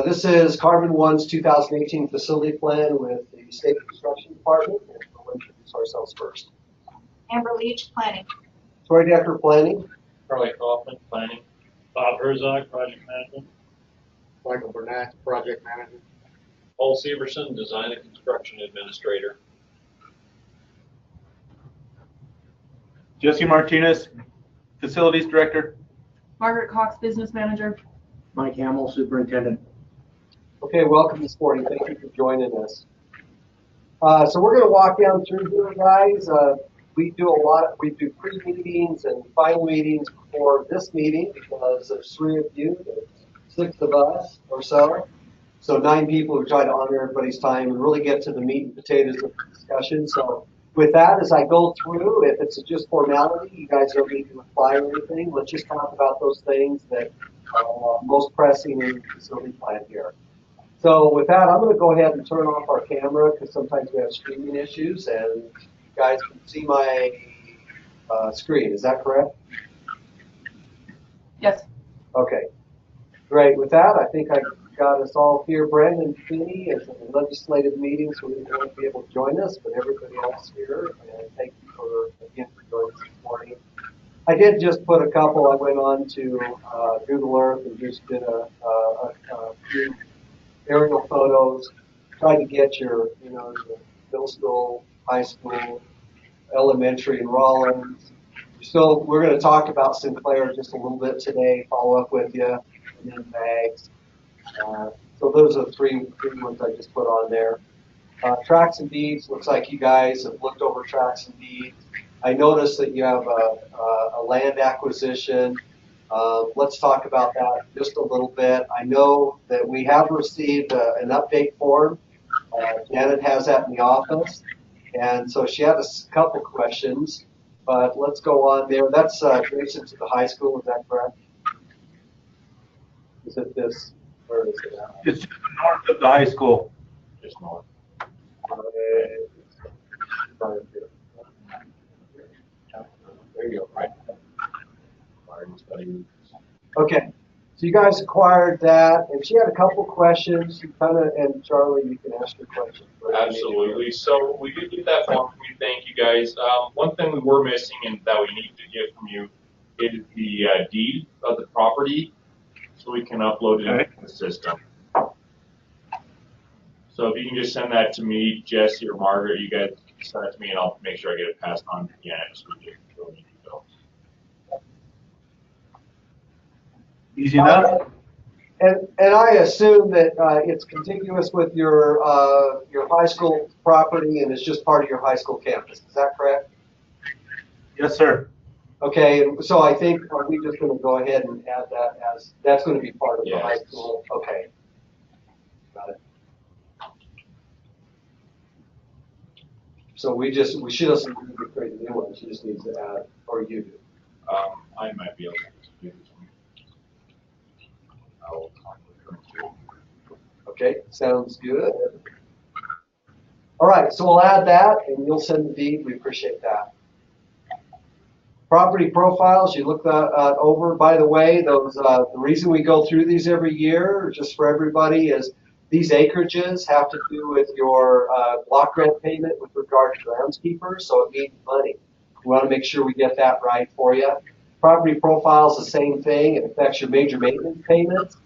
This is Carbon One's 2018 facility plan with the State Construction Department, and we'll introduce ourselves first. Amber Leach, Planning. Troy Decker, Planning. Charlie Kaufman, Planning. Bob Herzog, Project Management. Michael Burnett, Project Manager. Paul Severson, Design and Construction Administrator. Jesse Martinez, Facilities Director. Margaret Cox, Business Manager. Mike Hamill, Superintendent. Okay, welcome this morning. Thank you for joining us. So we're going to walk down through here, guys. We do pre-meetings and final meetings before this meeting because there's 3 of you, there's 6 of us or so. So 9 people who try to honor everybody's time and really get to the meat and potatoes of the discussion. So with that, as I go through, if it's just formality, you guys don't need to reply or anything. Let's just talk about those things that are most pressing in the facility plan here. So with that, I'm going to go ahead and turn off our camera because sometimes we have streaming issues and you guys can see my screen. Is that correct? Yes. Okay. Great. With that, I think I got us all here. Brandon Finney is in the legislative meeting, so we won't be able to join us, but everybody else here. And thank you again for joining us this morning. I did just put a couple. I went on to Google Earth and just did a few aerial photos. Tried to get your, your middle school, high school, elementary, and Rollins. So we're going to talk about Sinclair just a little bit today. Follow up with you, and then Bags. So those are the three ones I just put on there. Tracks and deeds. Looks like you guys have looked over tracks and deeds. I noticed that you have a land acquisition. Let's talk about that just a little bit. I know that we have received an update form. Janet has that in the office. And so she had a couple questions, but let's go on there. That's adjacent to the high school, is that correct? Is it this? Where is it at? It's just north of the high school. Just north. There you go, right. Okay, so you guys acquired that, and she had a couple questions. And Charlie, you can ask your questions. Absolutely. So we did get that form. We thank you guys. One thing we were missing and that we need to get from you is the deed of the property, so we can upload it into the system. So if you can just send that to me, Jesse or Margaret, you guys send it to me, and I'll make sure I get it passed on to Janet so we can go into details. Easy enough. And I assume that it's contiguous with your high school property and it's just part of your high school campus. Is that correct? Yes, sir. Okay, so I think are we just going to go ahead and add that as that's going to be part of the high school? Okay, got it. So we should have need to create a new one. She just needs to add, or you do. I might be able to do this one. I'll talk with her too. Okay, sounds good. All right, so we'll add that, and you'll send the deed. We appreciate that. Property profiles, you look that over. By the way, those the reason we go through these every year, just for everybody, is these acreages have to do with your block grant payment with regard to groundskeepers, so it means money. We want to make sure we get that right for you. Property profiles, the same thing. It affects your major maintenance payments.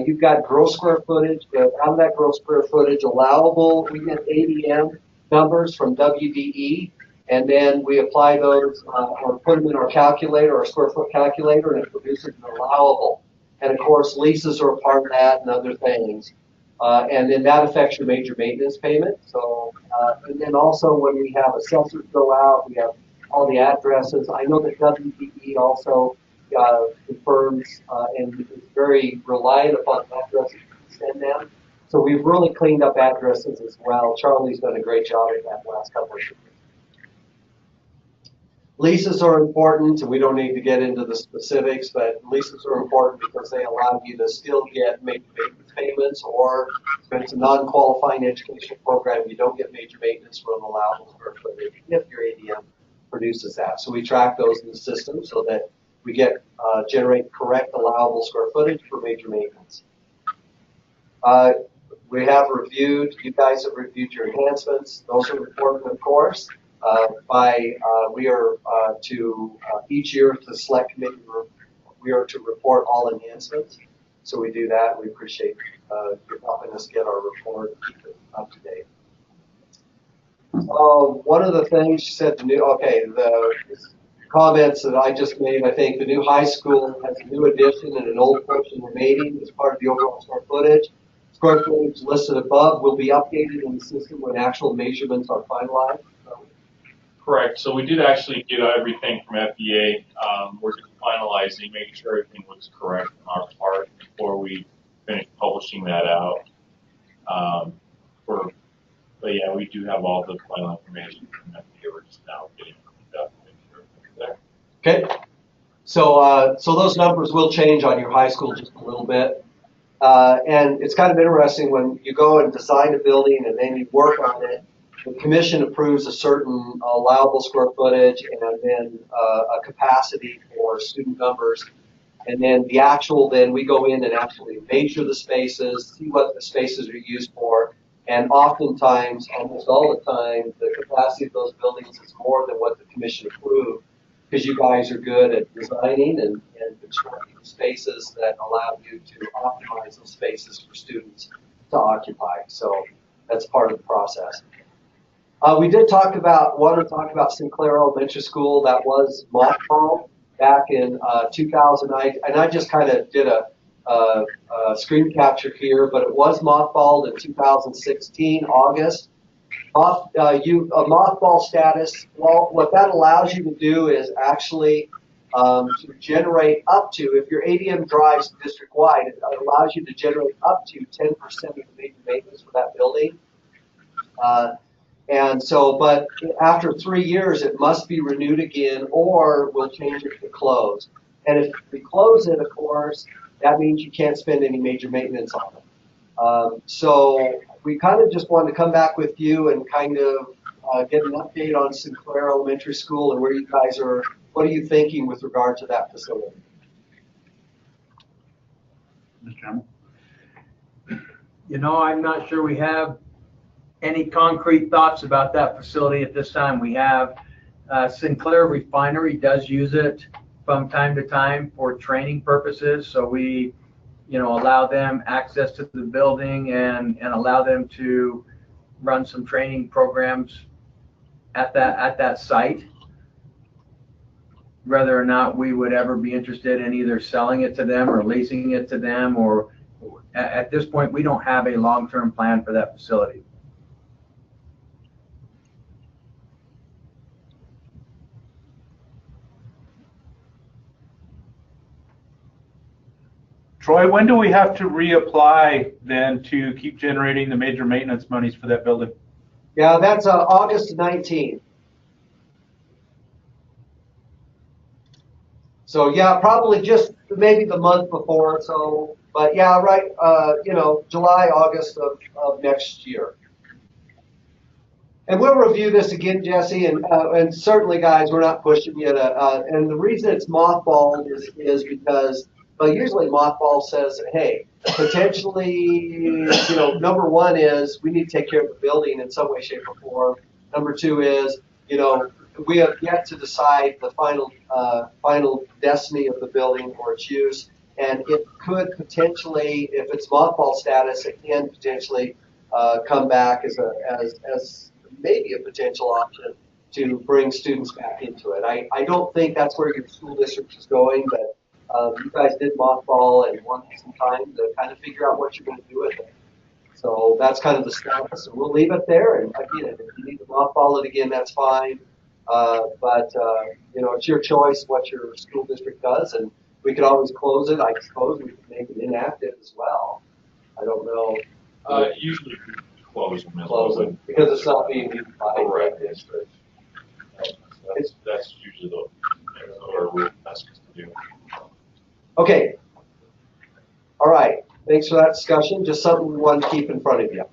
You've got gross square footage. Out of that gross square footage allowable, we get ADM numbers from WDE, and then we apply those or put them in our calculator, our square foot calculator, and it produces an allowable. And of course, leases are a part of that and other things. And then that affects your major maintenance payment. So, and then also when we have assessors go out, we have all the addresses. I know that WDE also confirms and is very reliant upon addresses to send them. So we've really cleaned up addresses as well. Charlie's done a great job at that last couple of years. Leases are important, and we don't need to get into the specifics, but leases are important because they allow you to still get major maintenance payments, or if it's a non-qualifying educational program, you don't get major maintenance from allowable square footage if your ADM produces that. So we track those in the system so that we get generate correct allowable square footage for major maintenance. We have reviewed, you guys have reviewed your enhancements. Those are important, of course. We are to each year to the select committee, we are to report all enhancements. So we do that. We appreciate you helping us get our report, keep it up to date. One of the things you said, the comments that I just made, I think the new high school has a new addition and an old portion remaining as part of the overall square footage. Square footage listed above will be updated in the system when actual measurements are finalized. Correct. So we did actually get everything from FEA. We're just finalizing, making sure everything looks correct on our part before we finish publishing that out. But yeah, we do have all the final information from FEA. We're just now getting it up to make sure it's there. Okay. So those numbers will change on your high school just a little bit. And it's kind of interesting when you go and design a building and then you work on it. The commission approves a certain allowable square footage and then a capacity for student numbers. And then the actual, then we go in and actually measure the spaces, see what the spaces are used for. And oftentimes, almost all the time, the capacity of those buildings is more than what the commission approved because you guys are good at designing and constructing spaces that allow you to optimize those spaces for students to occupy. So that's part of the process. We did want to talk about Sinclair Elementary School. That was mothballed back in 2000. And I just kind of did a screen capture here, but it was mothballed in 2016, August. A mothball status, well, what that allows you to do is actually to generate up to, if your ADM drives district-wide, it allows you to generate up to 10% of the major maintenance for that building. And so, but after 3 years, it must be renewed again, or we'll change it to close. And if we close it, of course, that means you can't spend any major maintenance on it. So we kind of just wanted to come back with you and kind of get an update on Sinclair Elementary School and where you guys are, what are you thinking with regard to that facility? Mr. Hamel? You know, I'm not sure we have any concrete thoughts about that facility at this time. We have Sinclair Refinery does use it from time to time for training purposes. So we, allow them access to the building and allow them to run some training programs at that site. Whether or not we would ever be interested in either selling it to them or leasing it to them, or at this point, we don't have a long-term plan for that facility. Troy, when do we have to reapply then to keep generating the major maintenance monies for that building? Yeah, that's August 19th. So yeah, probably just maybe the month before. So, but yeah, right. July, August of next year. And we'll review this again, Jesse, and certainly, guys, we're not pushing you to. And the reason it's mothballed is because, well, usually mothball says, hey, potentially, number one is we need to take care of the building in some way, shape, or form. Number two is, we have yet to decide the final destiny of the building or its use, and it could potentially, if it's mothball status, it can potentially come back as maybe a potential option to bring students back into it. I don't think that's where your school district is going, but you guys did mothball and want some time to kind of figure out what you're going to do with it. So that's kind of the status, and we'll leave it there. And again, if you need to mothball it again, that's fine. But it's your choice what your school district does, and we could always close it. I suppose we could make it inactive as well. I don't know. Usually we close them. Close it because it's not being used by the right district. That's usually what we're asked to do. Okay. All right. Thanks for that discussion. Just something we want to keep in front of you.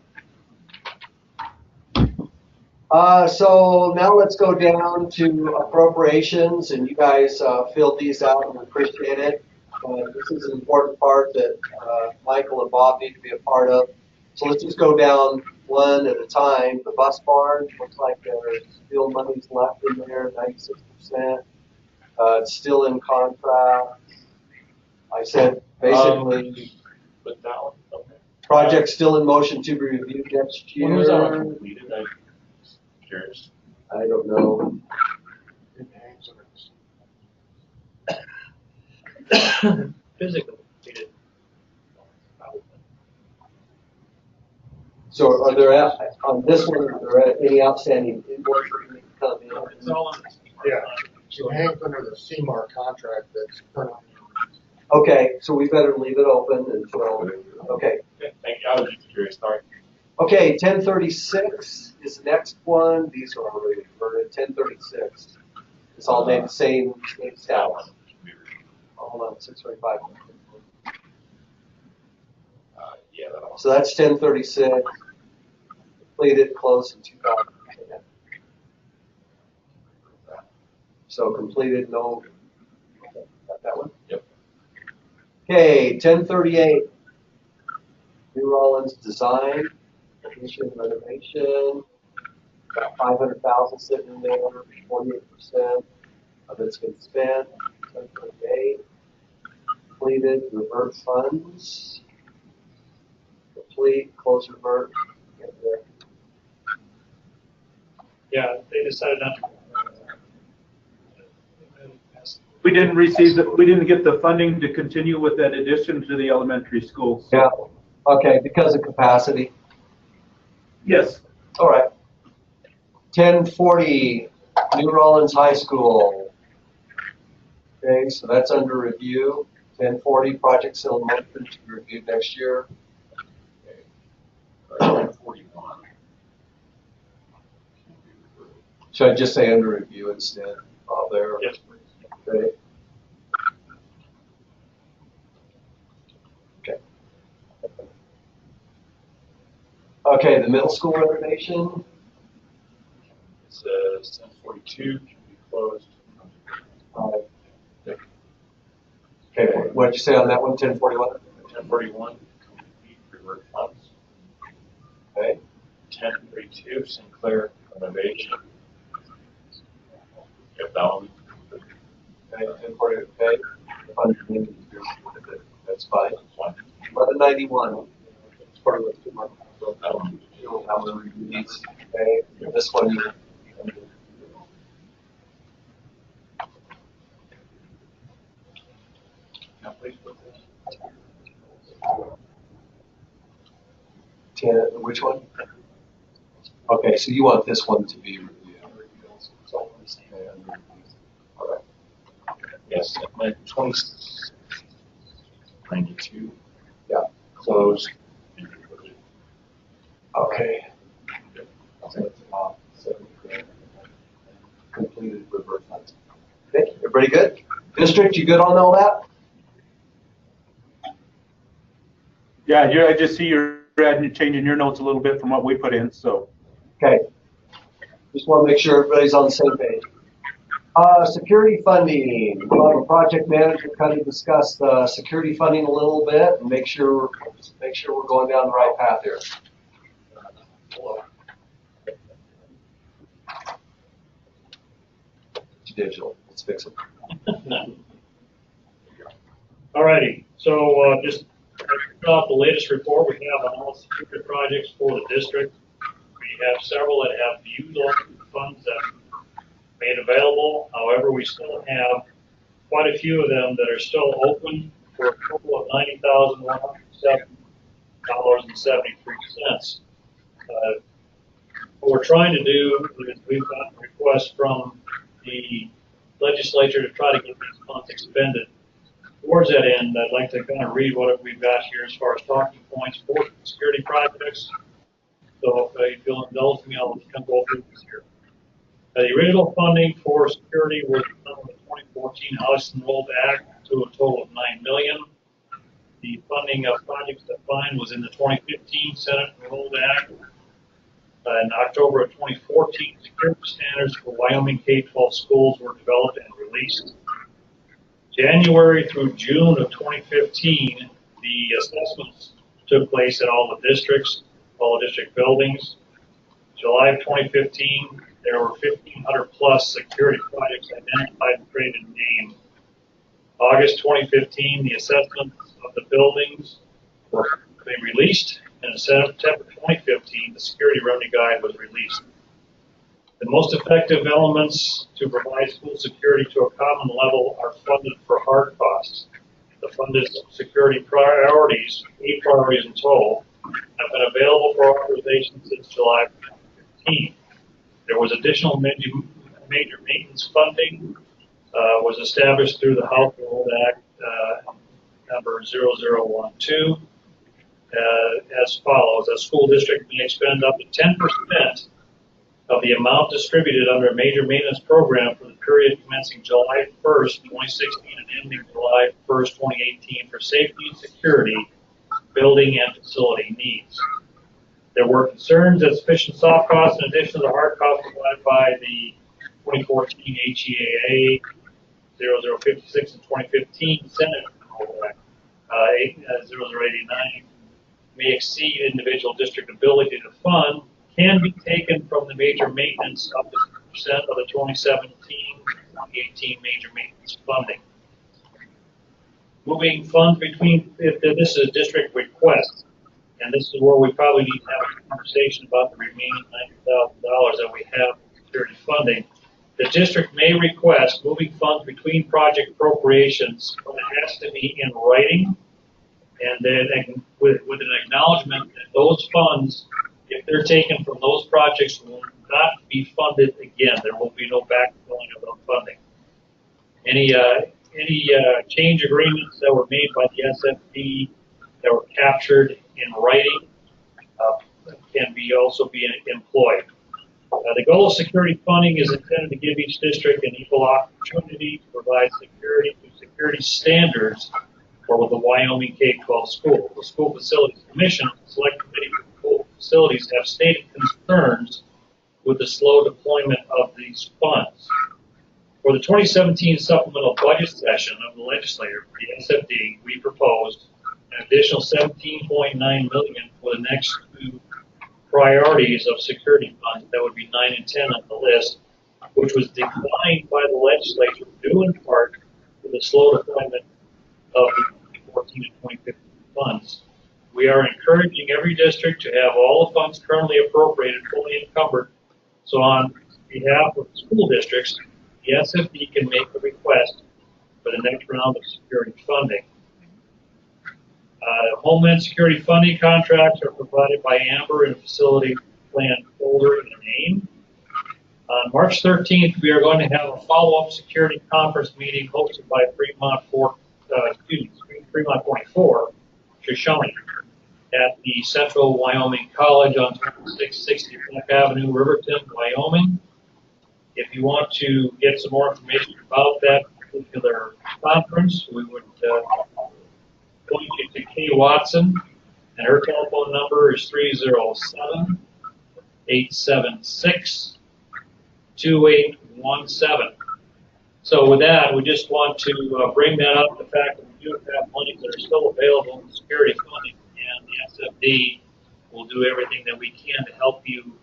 So now let's go down to appropriations, and you guys filled these out and appreciate it. This is an important part that Michael and Bob need to be a part of. So let's just go down one at a time. The bus barn, looks like there's still money's left in there, 96%. It's still in contract. I said basically, But that one, okay. project still in motion to be reviewed next year. When was that one completed? I'm curious. I don't know. It hangs on its- Physical completed. So are there, on this one, are there any outstanding invoices that need to come in? It's all in. Yeah. It hangs under the CMAR contract that's currently. Okay, so we better leave it open until, okay. Okay, thank you. I was just curious. Sorry. Okay, 1036 is the next one. These are already converted. 1036. It's all named the same status. Hold on, 625. Yeah, that one. So that's 1036. Completed, closed in 2010. So completed, no. Got that one? Yep. Okay, 1038. New Rollins design, addition, renovation. Got 500,000 sitting in there, 48% of it's been spent. 1038. Completed, revert funds. Complete, close revert. Get there. Yeah, they decided not to. We didn't get the funding to continue with that addition to the elementary school. So- Yeah, okay, because of capacity. Yes. All right. 1040, New Rollins High School. Okay, so that's under review. 1040, project still in motion to be reviewed next year. 1041. Should I just say under review instead of there? Yes, please. Okay. Okay. Okay, the middle school renovation. It says 1042 can be closed. Okay, what did you say on that one? 1041? 1041 complete revert funds. Okay. 1032 Sinclair renovation. If that one. Okay, 1040, okay. That's fine. 1191. It's part of the CMAR. That one. You don't have to review these. Okay, this one you. Now, please put this. 10, which one? Okay, so you want this one to be reviewed. All right. Yes, my 2092. Yeah. Closed. Okay. Completed revert funds. Okay, everybody good? District, you good on all that? Yeah, I just see you're adding, changing your notes a little bit from what we put in, so. Okay. Just want to make sure everybody's on the same page. Security funding. We'll have a project manager kind of discuss the security funding a little bit and make sure we're going down the right path here. It's digital. Let's fix it. Alrighty, so just off the latest report, we have on all security projects for the district. We have several that have used all the funds that made available. However, we still have quite a few of them that are still open for a total of $90,107.73. What we're trying to do is we've got a request from the legislature to try to get these funds expended. Towards that end, I'd like to kind of read what we've got here as far as talking points for security projects. So if you'll indulge me, I'll just kind of go through this here. The original funding for security was from the 2014 House Enrolled Act to a total of $9 million. The funding of projects defined was in the 2015 Senate Enrolled Act. In October of 2014, security standards for Wyoming K-12 schools were developed and released. January through June of 2015, the assessments took place at all the districts, all the district buildings. July of 2015, there were 1,500 plus security projects identified and created and named. August 2015, the assessments of the buildings were released, and in September 2015, the security revenue guide was released. The most effective elements to provide school security to a common level are funded for hard costs. The funded security priorities, 8 priorities in total, have been available for authorization since July of 2015. There was additional major maintenance funding was established through the Household Act number 0012 as follows. A school district may expend up to 10% of the amount distributed under a major maintenance program for the period commencing July 1st, 2016 and ending July 1st, 2018 for safety and security, building and facility needs. There were concerns that sufficient soft costs in addition to the hard costs provided by the 2014 HEAA 0056 and 2015 Senate 0089 may exceed individual district ability to fund, can be taken from the major maintenance up to 2% of the 2017-2018 major maintenance funding. Moving funds between, if this is a district request, and this is where we probably need to have a conversation about the remaining $90,000 that we have in security funding. The district may request moving funds between project appropriations, but it has to be in writing, and then with an acknowledgement that those funds, if they're taken from those projects, will not be funded again. There will be no backfilling of those funding. Any change agreements that were made by the SFD that were captured in writing can also be employed. The goal of security funding is intended to give each district an equal opportunity to provide security to security standards for the Wyoming K-12 school. The School Facilities Commission and the Select Committee for School Facilities have stated concerns with the slow deployment of these funds. For the 2017 supplemental budget session of the legislature, the SFD, we proposed an additional $17.9 million for the next 2 priorities of security funds. That would be 9 and 10 on the list, which was declined by the legislature due in part to the slow deployment of the 2014 and 2015 funds. We are encouraging every district to have all the funds currently appropriated fully encumbered. So on behalf of the school districts, the SFD can make a request for the next round of security funding. Homeland Security funding contracts are provided by Amber in a facility plan folder in name. On March 13th, we are going to have a follow-up security conference meeting hosted by Fremont 24, Shoshone, at the Central Wyoming College on 2660 Black Avenue, Riverton, Wyoming. If you want to get some more information about that particular conference, we would point you to Kay Watson, and her telephone number is 307-876-2817. So with that, we just want to bring that up, the fact that we do have money that are still available in security funding, and the SFD will do everything that we can to help you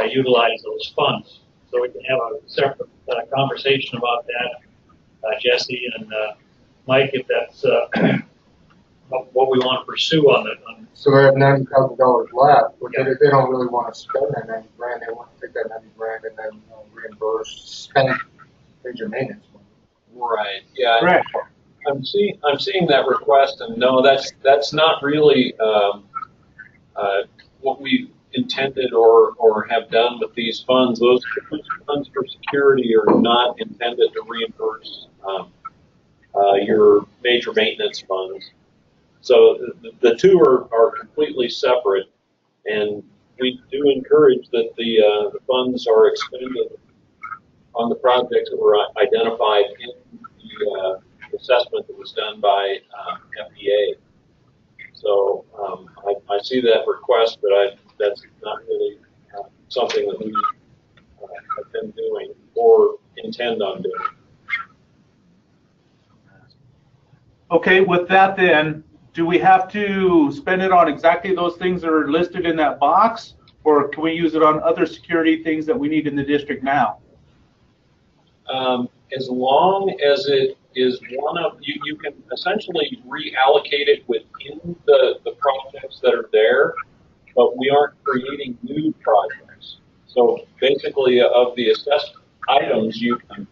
utilize those funds. So we can have a separate conversation about that, Jesse and Mike, if that's what we want to pursue on that. So they have $90,000 left, but they don't really want to spend that $90,000. They want to take that $90,000 and then reimburse spend major maintenance money. Right. Yeah. Right. I'm seeing that request, and no, that's not really what we intended or have done with these funds. Those funds for security are not intended to reimburse your major maintenance funds. So the two are completely separate, and we do encourage that the funds are expended on the projects that were identified in the assessment that was done by FEA. So I see that request, but that's not really something that we have been doing or intend on doing. Okay, with that then, do we have to spend it on exactly those things that are listed in that box? Or can we use it on other security things that we need in the district now? As long as it is one of, you can essentially reallocate it within the projects that are there, but we aren't creating new projects. So basically, of the assessed items, you can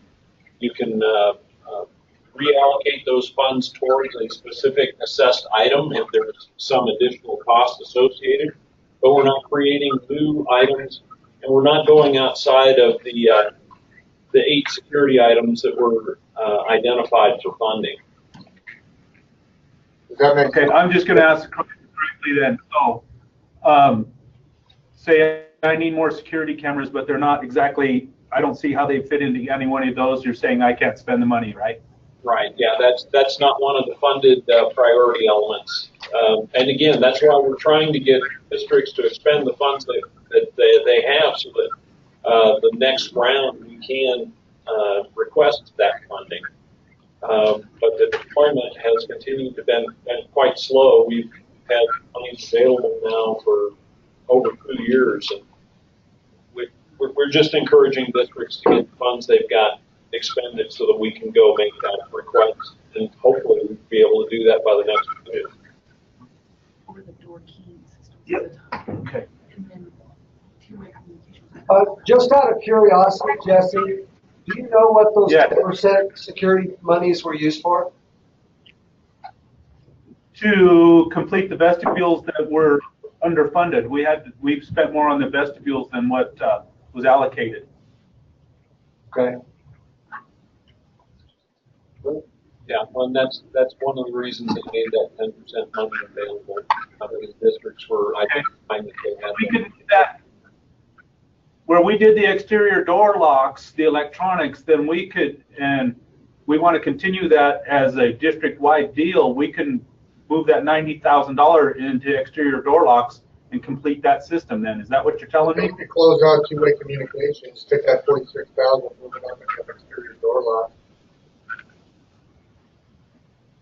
reallocate those funds towards a specific assessed item if there's some additional cost associated, but we're not creating new items, and we're not going outside of the 8 security items that were identified for funding. Does that make Okay, sense? I'm just going to ask the question directly then. So, say I need more security cameras, but they're not exactly, I don't see how they fit into any one of those. You're saying I can't spend the money, right? Right. Yeah, that's not one of the funded priority elements. And again, that's why we're trying to get districts to expend the funds that they have, so that the next round we can request that funding. But the deployment has continued to been quite slow. We've had money available now for over 2 years, and we're just encouraging districts to get the funds they've got expended so that we can go make that request, and hopefully we'll be able to do that by the next budget. Over the door keying system. Yep. Okay. And then two-way communications. Just out of curiosity, Jesse, do you know what those Yeah. 10% security monies were used for? To complete the vestibules that were underfunded, we've spent more on the vestibules than what was allocated. Okay. Yeah, well, and that's one of the reasons they made that 10% money available. Because districts were identifying that they had. We could do that. Where we did the exterior door locks, the electronics, then we could, and we want to continue that as a district-wide deal, we can move that $90,000 into exterior door locks and complete that system then. Is that what you're telling me? Maybe close out two-way communications, take that 46,000, move it up into exterior door lock.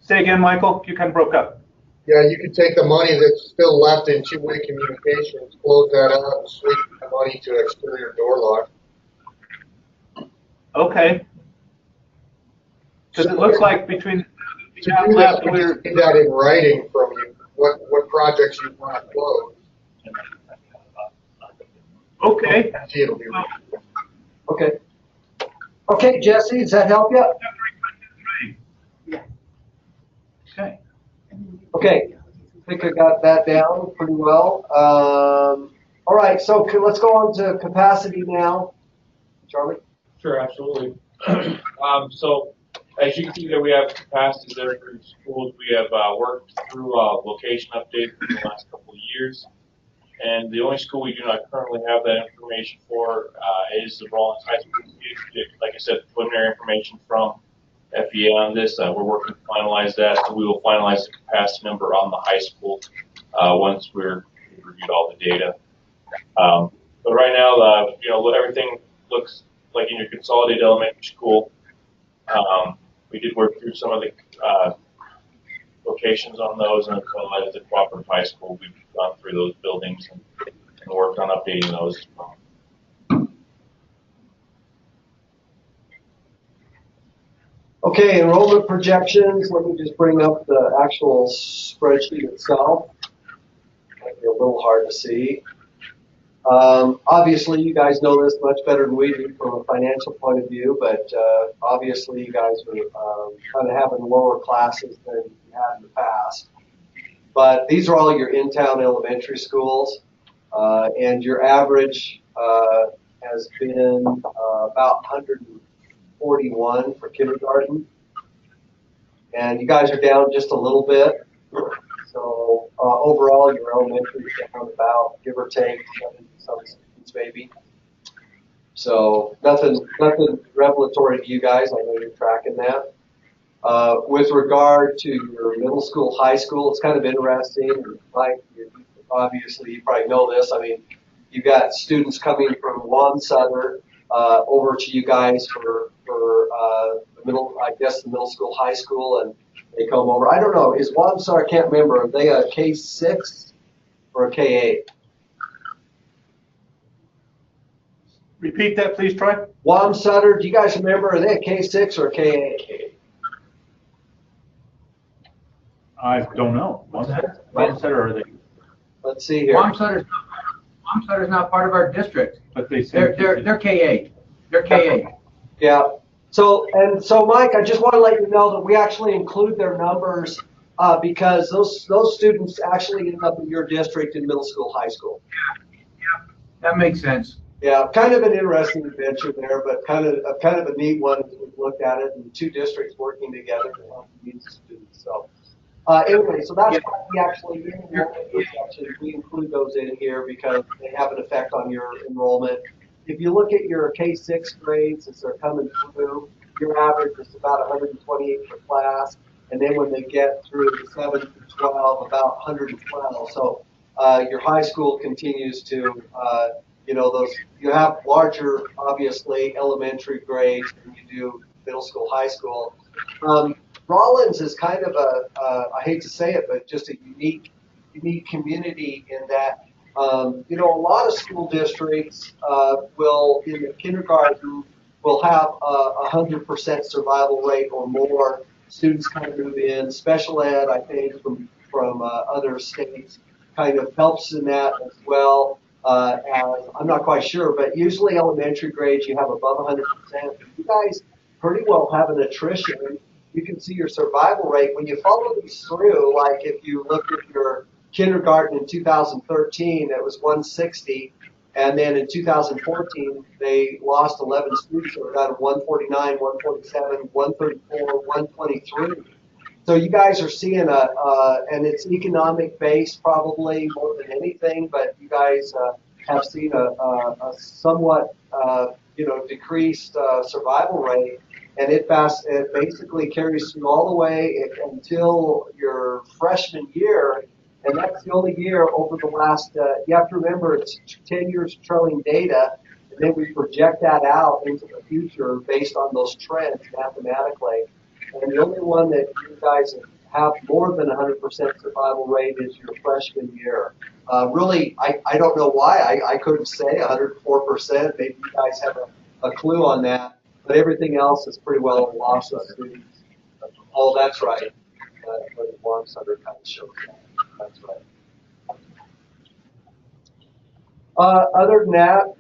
Say again, Michael, you kind of broke up. Yeah, you could take the money that's still left in two-way communications, close that out, and switch the money to exterior door lock. Okay. Because it looks like between To the do left, that, we we're, just need that in writing from you, what projects you want to close. okay. See, it'll be. Okay. Okay, Jesse, does that help you? Okay. Okay. I think I got that down pretty well. All right, so let's go on to capacity now. Charlie? Sure, absolutely. So as you can see that we have capacity there for schools, we have worked through location updates in the last couple of years. And the only school we do not currently have that information for is the Rawlins High School. Like I said, preliminary information from FEA on this. We're working to finalize that, so we will finalize the capacity number on the high school once we've reviewed all the data. But right now, everything looks like in your consolidated elementary school. We did work through some of the locations on those, and as well as the cooperative high school, we've gone through those buildings and worked on updating those as well. Okay, enrollment projections. Let me just bring up the actual spreadsheet itself. Might be a little hard to see. Obviously, you guys know this much better than we do from a financial point of view, but obviously you guys are kind of having lower classes than you had in the past. But these are all your in-town elementary schools, and your average has been about 141 for kindergarten. And you guys are down just a little bit. So overall, your elementary is down about, give or take, some students maybe. So nothing revelatory to you guys. I know you're tracking that. With regard to your middle school, high school, it's kind of interesting. Like, obviously, you probably know this. I mean, You've got students coming from Wamsutter over to you guys for the middle, I guess the middle school, high school, and they come over. I don't know. Is Wamsutter? I can't remember. Are they a K6 or a K8? Repeat that, please, Troy. Wamsutter, do you guys remember? Are they a K6 or a K8? I don't know. Wamsutter, are they? Let's see here. Wamsutter's not part of our district. But they They're K8. They're K8. Yeah. So Mike, I just want to let you know that we actually include their numbers because those students actually end up in your district in middle school, high school. Yeah. That makes sense. Yeah, kind of an interesting adventure there, but kind of a neat one as we looked at it, and two districts working together to help these students. So anyway, so that's why we actually we include those in here because they have an effect on your enrollment. If you look at your K6 grades as they're coming through, your average is about 128 per class, and then when they get through the 7 to 12, about 112. So your high school continues to you have larger, obviously, elementary grades than you do middle school, high school. Rollins is kind of I hate to say it, but just a unique community in that, a lot of school districts will, in the kindergarten, will have a 100% survival rate or more. Students kind of move in. Special ed, I think, from other states kind of helps in that as well. I'm not quite sure, but usually elementary grades you have above 100%. You guys pretty well have an attrition. You can see your survival rate when you follow these through. Like if you look at your kindergarten in 2013, it was 160, and then in 2014 they lost 11 students. They were down to 149, 147, 134, 123. So you guys are seeing and it's economic based probably more than anything, but you guys have seen a somewhat, decreased survival rate, and it basically carries through all the way until your freshman year, and that's the only year over the last, you have to remember it's 10 years trailing data, and then we project that out into the future based on those trends mathematically. And the only one that you guys have more than 100% survival rate is your freshman year. Really, I don't know why. I couldn't say 104%. Maybe you guys have a clue on that. But everything else is pretty well a loss of students. Oh, that's right. But Wamsutter kind of shows that. That's right. Other than that,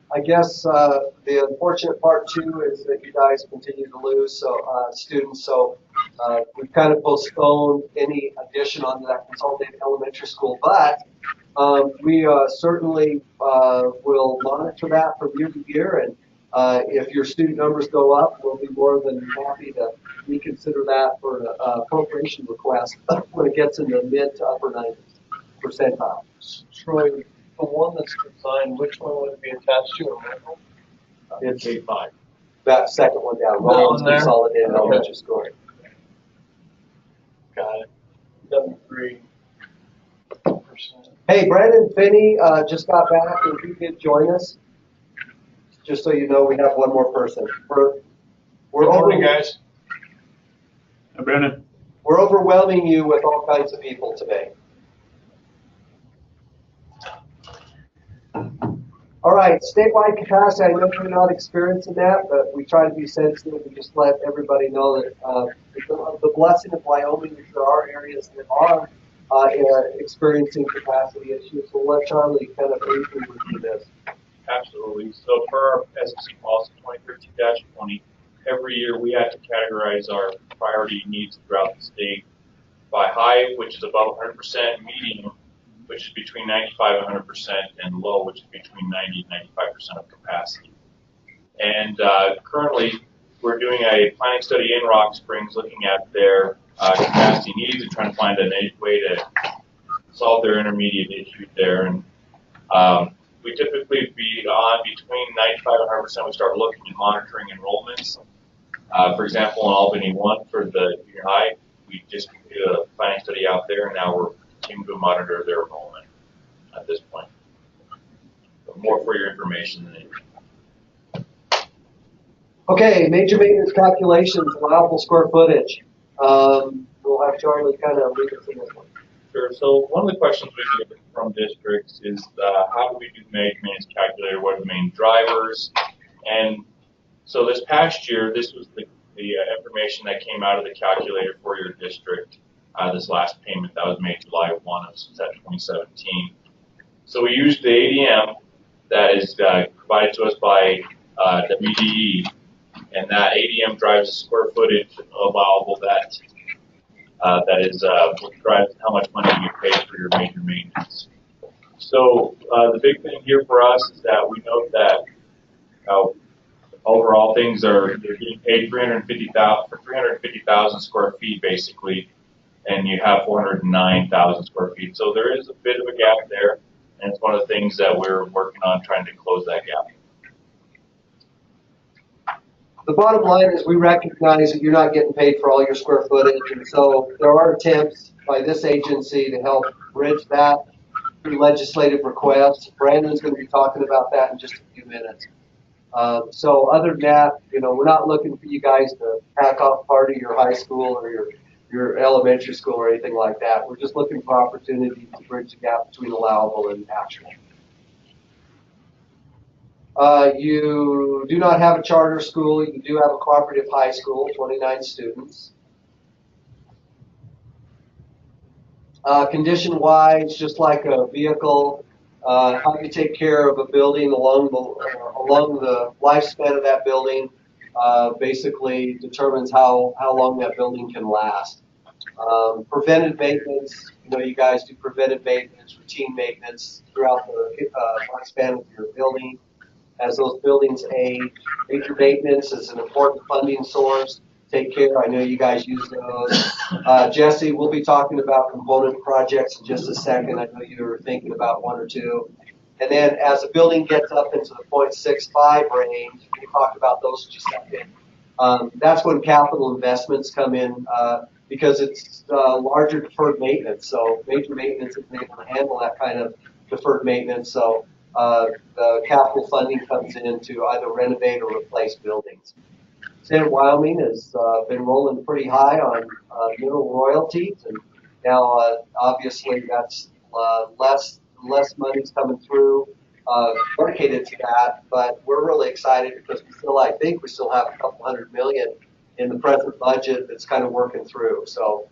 I guess the unfortunate part too is that you guys continue to lose students. So we've kind of postponed any addition onto that consolidated elementary school, but we certainly will monitor that from year to year. And if your student numbers go up, we'll be more than happy to reconsider that for an appropriation request when it gets in the mid to upper 90s percentile. Troy, the one that's designed, which one would it be attached to? It's K5. that second one down, That Rollins one there? Consolidated Elementary School. Got it. 73%. Hey, Brandon Finney just got back, and he did join us. Just so you know, we have one more person. We're Good morning, guys. Hey, Brandon. We're overwhelming you with all kinds of people today. All right, statewide capacity, I know you're not experiencing that, but we try to be sensitive and just let everybody know that the blessing of Wyoming is there are areas that are experiencing capacity issues. So let Charlie kind of briefly review this. Absolutely. So for our SSC policy 2013-20, every year we have to categorize our priority needs throughout the state by high, which is above 100%, medium, which is between 95 and 100%, and low, which is between 90 and 95% of capacity. And currently, we're doing a planning study in Rock Springs looking at their capacity needs and trying to find a way to solve their intermediate issue there. And we typically be on between 95 and 100%. We start looking and monitoring enrollments. For example, in Albany 1 for the junior high, we just completed a planning study out there, and now we're continuing to monitor their enrollment at this point. more for your information than anything. Okay, major maintenance calculations, allowable square footage. We'll have Charlie kind of lead us in this one. Sure. So one of the questions we get from districts is how do we do the major maintenance calculator? What are the main drivers? And so this past year, this was the information that came out of the calculator for your district. This last payment that was made July 1 of 2017. So we used the ADM that is provided to us by WDE, and that ADM drives the square footage allowable that is what drives how much money you get paid for your major maintenance. So the big thing here for us is that we note that overall things they're getting paid 350,000 for 350,000 square feet basically, and you have 409,000 square feet. So there is a bit of a gap there, and it's one of the things that we're working on trying to close that gap. The bottom line is we recognize that you're not getting paid for all your square footage, and so there are attempts by this agency to help bridge that through legislative requests. Brandon's going to be talking about that in just a few minutes. So other than that, we're not looking for you guys to pack off part of your high school or your elementary school or anything like that. We're just looking for opportunities to bridge the gap between allowable and actual. You do not have a charter school. You do have a cooperative high school, 29 students. Condition-wise, just like a vehicle, how you take care of a building along the lifespan of that building basically determines how long that building can last. Preventive maintenance, you guys do preventive maintenance, routine maintenance throughout the lifespan of your building. As those buildings age, major maintenance is an important funding source. Take care. I know you guys use those. Jesse, we'll be talking about component projects in just a second. I know you were thinking about one or two. And then as the building gets up into the 0.65 range, we talked about those in just a second. That's when capital investments come in because it's larger deferred maintenance. So major maintenance is able to handle that kind of deferred maintenance. So the capital funding comes in to either renovate or replace buildings. State of Wyoming has been rolling pretty high on mineral royalties, and now obviously that's less money's coming through dedicated to that. But we're really excited because I think we still have a couple $100 million in the present budget that's kind of working through. So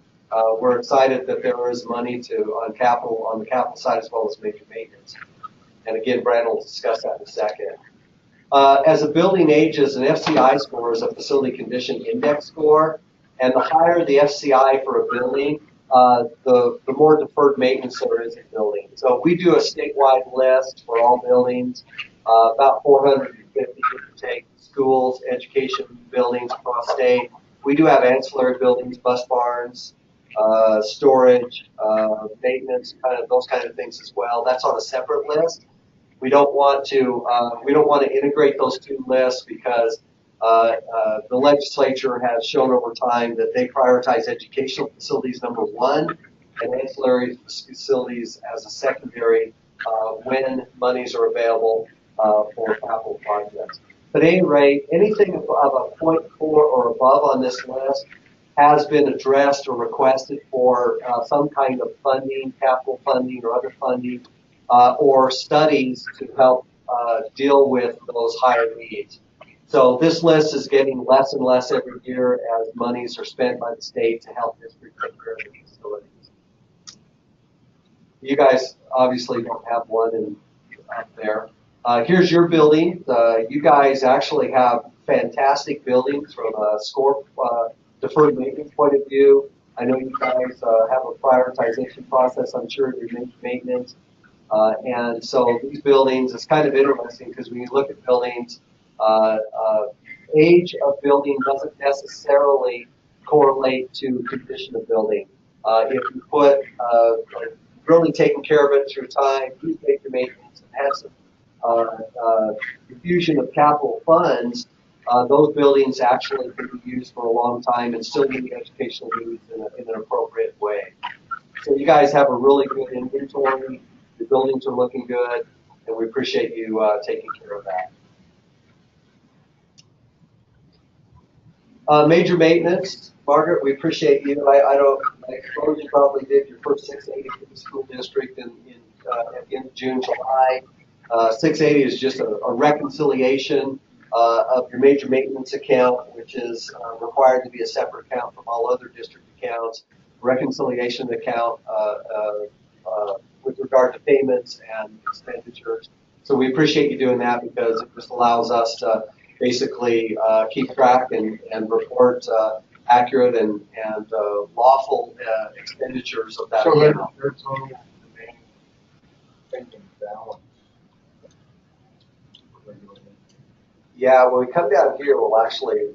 we're excited that there is money on the capital side as well as major maintenance. And again, Brandon will discuss that in a second. As a building ages, an FCI score is a facility condition index score, and the higher the FCI for a building, the more deferred maintenance there is in building. So we do a statewide list for all buildings, about 450 if you take schools, education buildings across state. We do have ancillary buildings, bus barns, storage, maintenance, those kind of things as well. That's on a separate list. We don't want to integrate those two lists because the legislature has shown over time that they prioritize educational facilities number one and ancillary facilities as a secondary when monies are available for capital projects. But at any rate, anything of a 0.4 or above on this list has been addressed or requested for some kind of funding, capital funding or other funding, or studies to help deal with those higher needs. So this list is getting less and less every year as monies are spent by the state to help districts take care of the facilities. You guys obviously don't have one up there. Here's your building. You guys actually have fantastic buildings from a score deferred maintenance point of view. I know you guys have a prioritization process, I'm sure, in your maintenance. And so these buildings, it's kind of interesting because when you look at buildings, age of building doesn't necessarily correlate to condition of building. If you put really taking care of it through time, you make your maintenance and have some infusion of capital funds, those buildings actually can be used for a long time and still meet educational needs in an appropriate way. So you guys have a really good inventory. Your buildings are looking good. and we appreciate you taking care of that. Major maintenance, Margaret, we appreciate you. I suppose you probably did your first 680 for the school district at the end of June, July. 680 is just a reconciliation of your major maintenance account, which is required to be a separate account from all other district accounts. Reconciliation account with regard to payments and expenditures. So we appreciate you doing that because it just allows us to basically keep track and report accurate and lawful expenditures of that So account. their total remaining pending balance. Yeah, when we come down here, we'll actually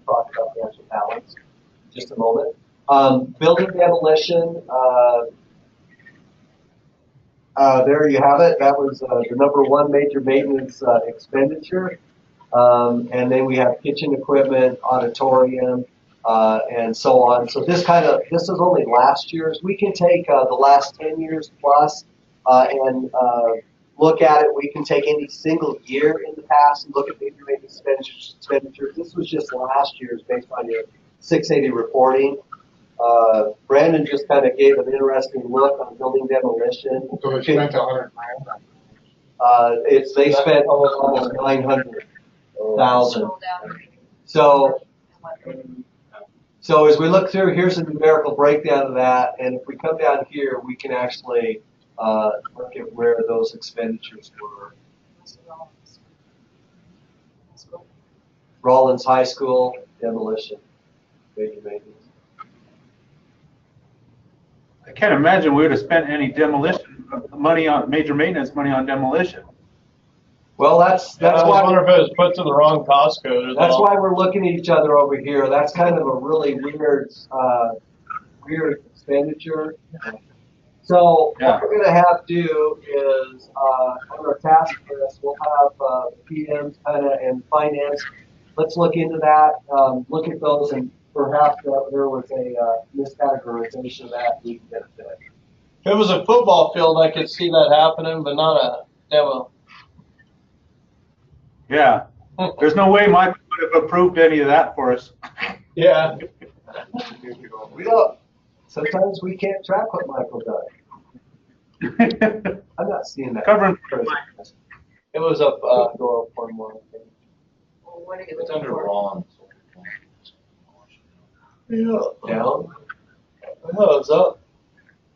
talk about the actual balance in just a moment. Building demolition, there you have it. That was the number one major maintenance expenditure. And then we have kitchen equipment, auditorium, and so on. So this is only last year's. We can take the last 10 years plus and look at it. We can take any single year in the past and look at major maintenance expenditures. This was just last year's based on your 680 reporting. Brandon just kind of gave an interesting look on building demolition. So they spent $100,000. They spent almost 900,000. So as we look through, here's a numerical breakdown of that, and if we come down here, we can actually look at where those expenditures were. Rollins High School demolition, major maintenance. I can't imagine we would have spent any demolition money on major maintenance money on demolition. Well, that's I why wonder if it was put to the wrong cost code. that's why we're looking at each other over here. That's kind of a really weird expenditure. So what we're going to have to do is on our task list, we'll have the PMs kind of and finance. Let's look into that, look at those, and perhaps there was a miscategorization of that. We can get it fixed. If it was a football field, I could see that happening, but not a demo. Yeah. There's no way Michael would have approved any of that for us. Yeah. We don't. Sometimes we can't track what Michael does. I'm not seeing that. Covering. It was up, go up one more. It's under Ron. Yeah. Down. Oh, it's up.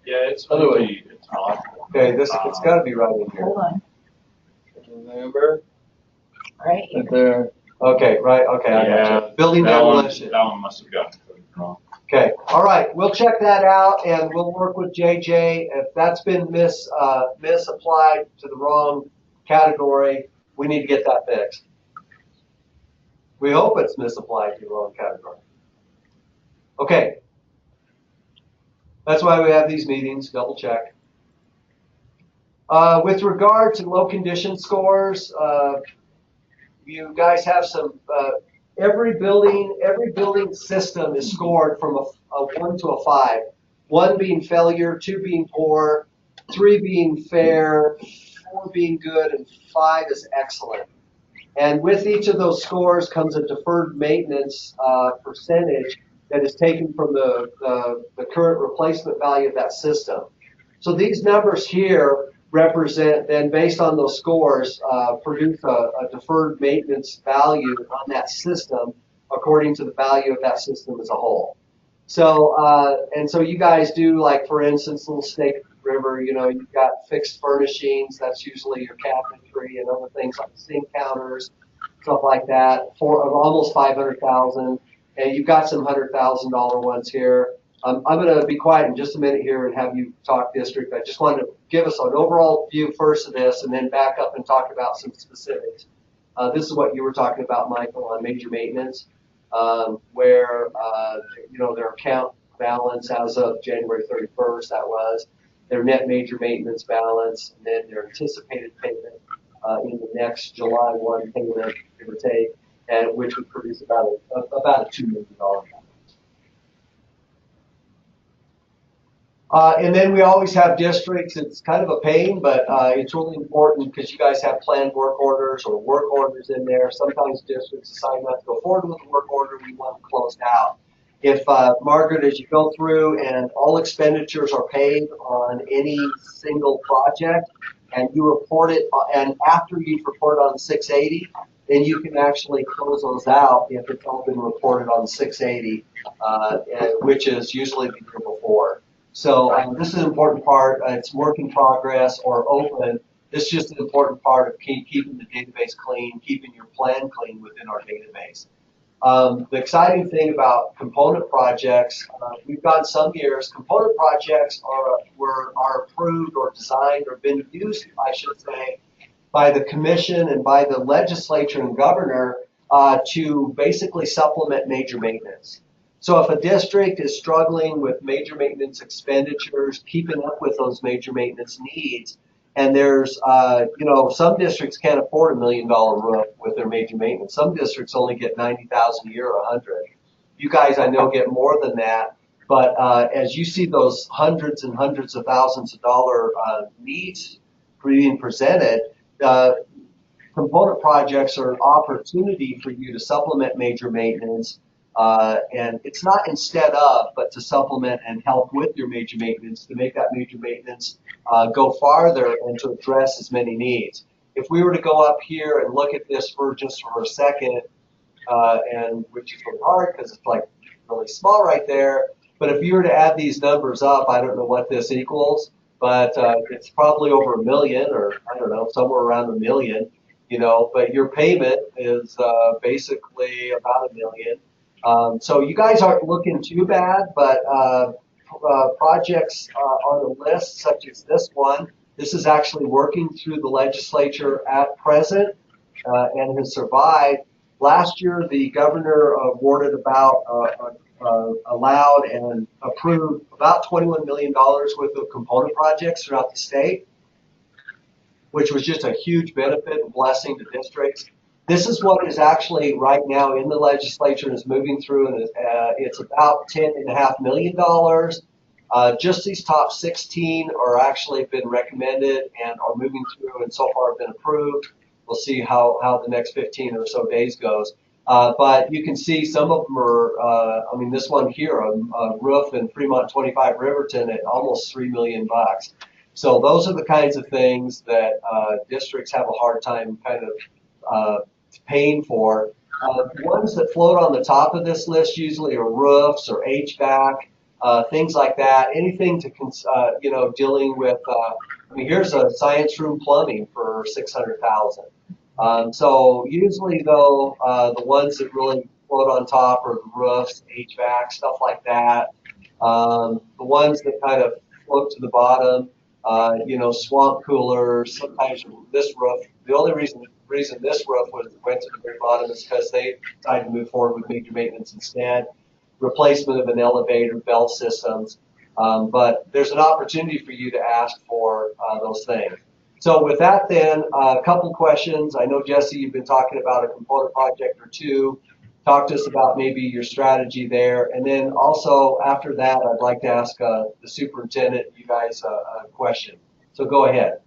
Yeah, it's really, it's not. Okay, it's got to be right in here. Hold on, Remember? right here. Right there. Okay, right. Okay, I got you. Building That demolition. one must have gotten wrong. Okay, all right, we'll check that out and we'll work with JJ. If that's been misapplied to the wrong category, we need to get that fixed. We hope it's misapplied to the wrong category. Okay. That's why we have these meetings, double check. With regard to low condition scores, you guys have some, every building system is scored from a 1 to a 5. 1 being failure, 2 being poor, 3 being fair, 4 being good, and 5 is excellent. And with each of those scores comes a deferred maintenance percentage that is taken from the current replacement value of that system. So these numbers here represent, then based on those scores, produce a deferred maintenance value on that system according to the value of that system as a whole. So, and so you guys do, like, for instance, Little Snake River, you've got fixed furnishings, that's usually your cabinetry and other things like sink counters, stuff like that, for almost $500,000. And you've got some $100,000 ones here. I'm going to be quiet in just a minute here and have you talk district. I just wanted to give us an overall view first of this and then back up and talk about some specifics. This is what you were talking about, Michael, on major maintenance, where, their account balance as of January 31st, that was their net major maintenance balance, and then their anticipated payment in the next July 1 payment, give or take, and which would produce about a $2 million balance. And then we always have districts. It's kind of a pain, but it's really important because you guys have planned work orders or work orders in there. Sometimes districts decide not to go forward with the work order. We want them closed out. If, Margaret, as you go through and all expenditures are paid on any single project and you report it, and after you've reported on 680, then you can actually close those out if it's all been reported on 680, which is usually the year before. So this is an important part. It's work in progress or open. This is just an important part of keeping the database clean, keeping your plan clean within our database. The exciting thing about component projects, we've got some years, component projects are approved or designed or been used, I should say, by the commission and by the legislature and governor to basically supplement major maintenance. So if a district is struggling with major maintenance expenditures, keeping up with those major maintenance needs, and there's, some districts can't afford $1 million roof with their major maintenance. Some districts only get $90,000 a year or $100,000. You guys, I know, get more than that. But as you see those hundreds and hundreds of thousands of dollar needs being presented, component projects are an opportunity for you to supplement major maintenance. And it's not instead of, but to supplement and help with your major maintenance to make that major maintenance go farther and to address as many needs. If we were to go up here and look at this for just for a second, and which is really hard because it's like really small right there, but if you were to add these numbers up, I don't know what this equals, but it's probably over 1 million, or I don't know, somewhere around 1 million, but your payment is basically about 1 million. So you guys aren't looking too bad, but projects on the list, such as this one, this is actually working through the legislature at present and has survived. Last year, the governor awarded allowed and approved about $21 million worth of component projects throughout the state, which was just a huge benefit and blessing to districts. This is what is actually right now in the legislature and is moving through, and it's about $10.5 million. Just these top 16 are actually been recommended and are moving through and so far have been approved. We'll see how the next 15 or so days goes. But you can see some of them are, this one here, a roof in Fremont 25 Riverton at almost $3 million. So those are the kinds of things that districts have a hard time kind of paying for. Ones that float on the top of this list usually are roofs or HVAC, things like that. Anything to, dealing with, here's a science room plumbing for $600,000. So usually though, the ones that really float on top are the roofs, HVAC, stuff like that. The ones that kind of float to the bottom, swamp coolers, sometimes this roof. The only reason this roof went to the very bottom is because they decided to move forward with major maintenance instead. Replacement of an elevator, belt systems. But there's an opportunity for you to ask for those things. So with that then, a couple questions. I know, Jesse, you've been talking about a component project or two. Talk to us about maybe your strategy there. And then also after that, I'd like to ask the superintendent, you guys, a question. So go ahead.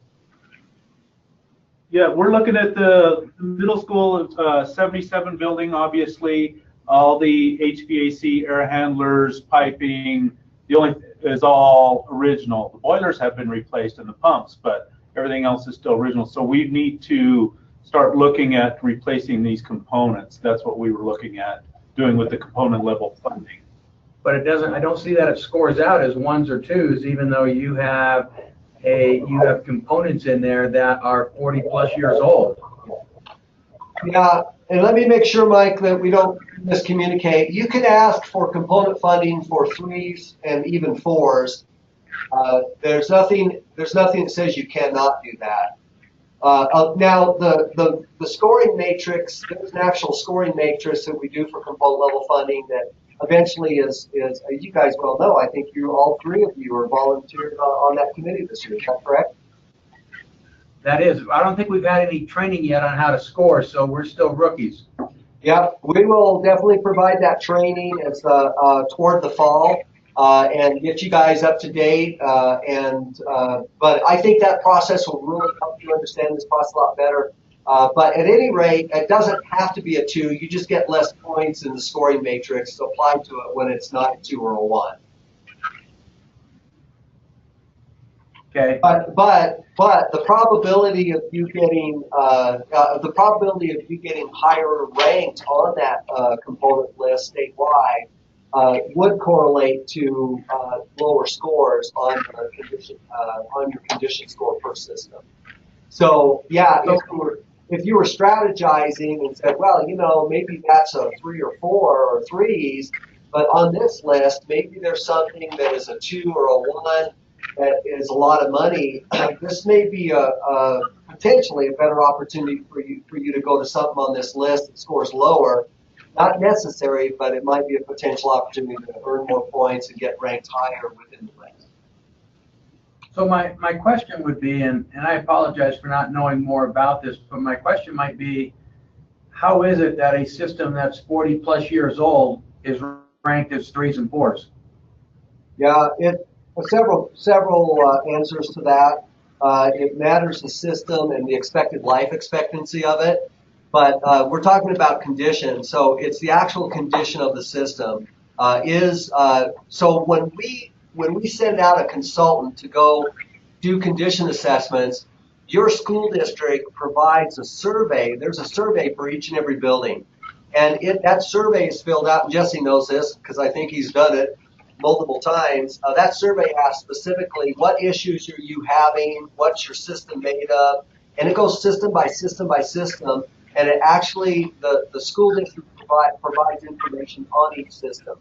Yeah, we're looking at the middle school 77 building, obviously, all the HVAC, air handlers, piping, the only is all original. The boilers have been replaced and the pumps, but everything else is still original. So we need to start looking at replacing these components. That's what we were looking at doing with the component level funding. But I don't see that it scores out as ones or twos, even though you have components in there that are 40 plus years old. Yeah, and let me make sure, Mike, that we don't miscommunicate. You can ask for component funding for 3s and even 4s. There's nothing that says you cannot do that. Now, the scoring matrix, there's an actual scoring matrix that we do for component level funding that eventually is you guys well know, I think all three of you are volunteered on that committee this year. Is that correct? That is. I don't think we've had any training yet on how to score, so we're still rookies. Yeah, we will definitely provide that training as toward the fall. and get you guys up to date. But I think that process will really help you understand this process a lot better. But at any rate, it doesn't have to be a 2. You just get less points in the scoring matrix applied to it when it's not a 2 or a 1. Okay. But the probability of you getting higher ranked on that component list statewide would correlate to lower scores on the condition on your condition score per system. So yeah, if you were strategizing and said, well, you know, maybe that's a 3 or 4 or 3s, but on this list maybe there's something that is a 2 or a 1. That is a lot of money. This may be a potentially a better opportunity for you to go to something on this list that scores lower. Not necessary, but it might be a potential opportunity to earn more points and get ranked higher within the list. So my question would be, and I apologize for not knowing more about this, but my question might be, how is it that a system that's 40 plus years old is ranked as 3s and 4s? Yeah, several answers to that. It matters the system and the expected life expectancy of it, but we're talking about condition, so it's the actual condition of the system. So when we send out a consultant to go do condition assessments, your school district provides a survey. There's a survey for each and every building, and that survey is filled out. And Jesse knows this because I think he's done it multiple times. That survey asks specifically, what issues are you having? What's your system made of? And it goes system by system by system. And it actually, the school district provides information on each system.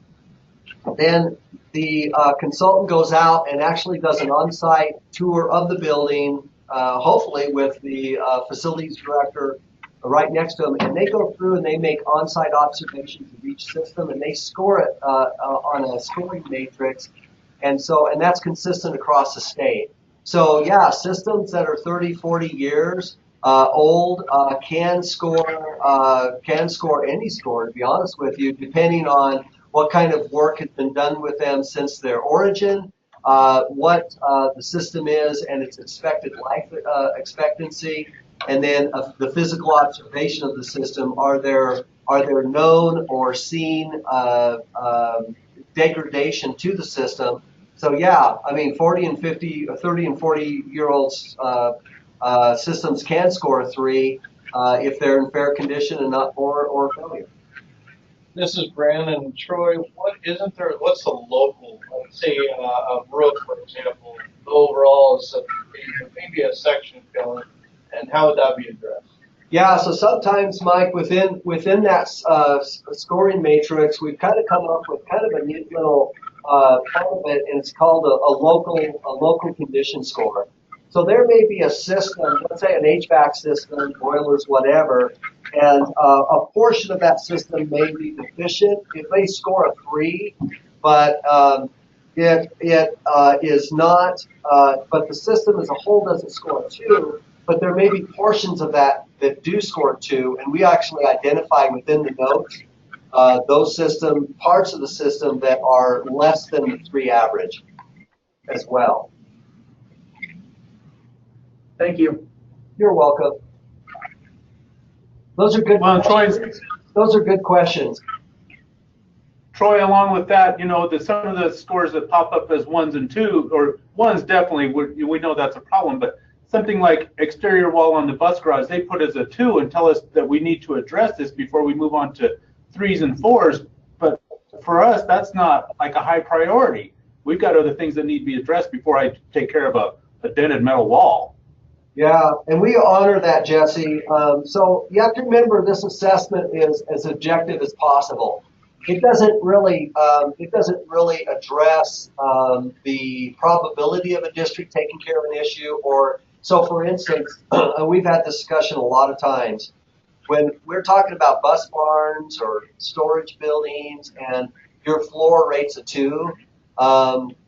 Then the consultant goes out and actually does an on-site tour of the building, hopefully with the facilities director right next to them, and they go through and they make on-site observations of each system, and they score it on a scoring matrix, and that's consistent across the state. So yeah, systems that are 30, 40 years old can score any score, to be honest with you, depending on what kind of work has been done with them since their origin, what the system is and its expected life expectancy. And then the physical observation of the system. Are there known or seen degradation to the system? So yeah, I mean 30 and 40-year-olds systems can score a 3 if they're in fair condition and not 4 or failure. This is Brandon. Troy, what's the local, let's say a roof, for example, the overall is maybe a section failure, and how would that be addressed? Yeah, so sometimes, Mike, within that scoring matrix, we've kind of come up with kind of a neat little part of it, and it's called a local condition score. So there may be a system, let's say an HVAC system, boilers, whatever, and a portion of that system may be deficient. If they score a 3, but it is not, but the system as a whole doesn't score a 2, but there may be portions of that do score 2, and we actually identify within the notes those parts of the system that are less than the 3 average as well. Thank you. You're welcome. Those are good questions. Those are good questions. Troy, along with that, you know, some of the scores that pop up as 1s and 2, or 1s definitely, we know that's a problem, but something like exterior wall on the bus garage, they put as a 2 and tell us that we need to address this before we move on to 3s and 4s. But for us, that's not like a high priority. We've got other things that need to be addressed before I take care of a dented metal wall. Yeah, and we honor that, Jesse. So you have to remember this assessment is as objective as possible. It doesn't really address the probability of a district taking care of an issue. Or so, for instance, we've had this discussion a lot of times when we're talking about bus barns or storage buildings, and your floor rate's a 2.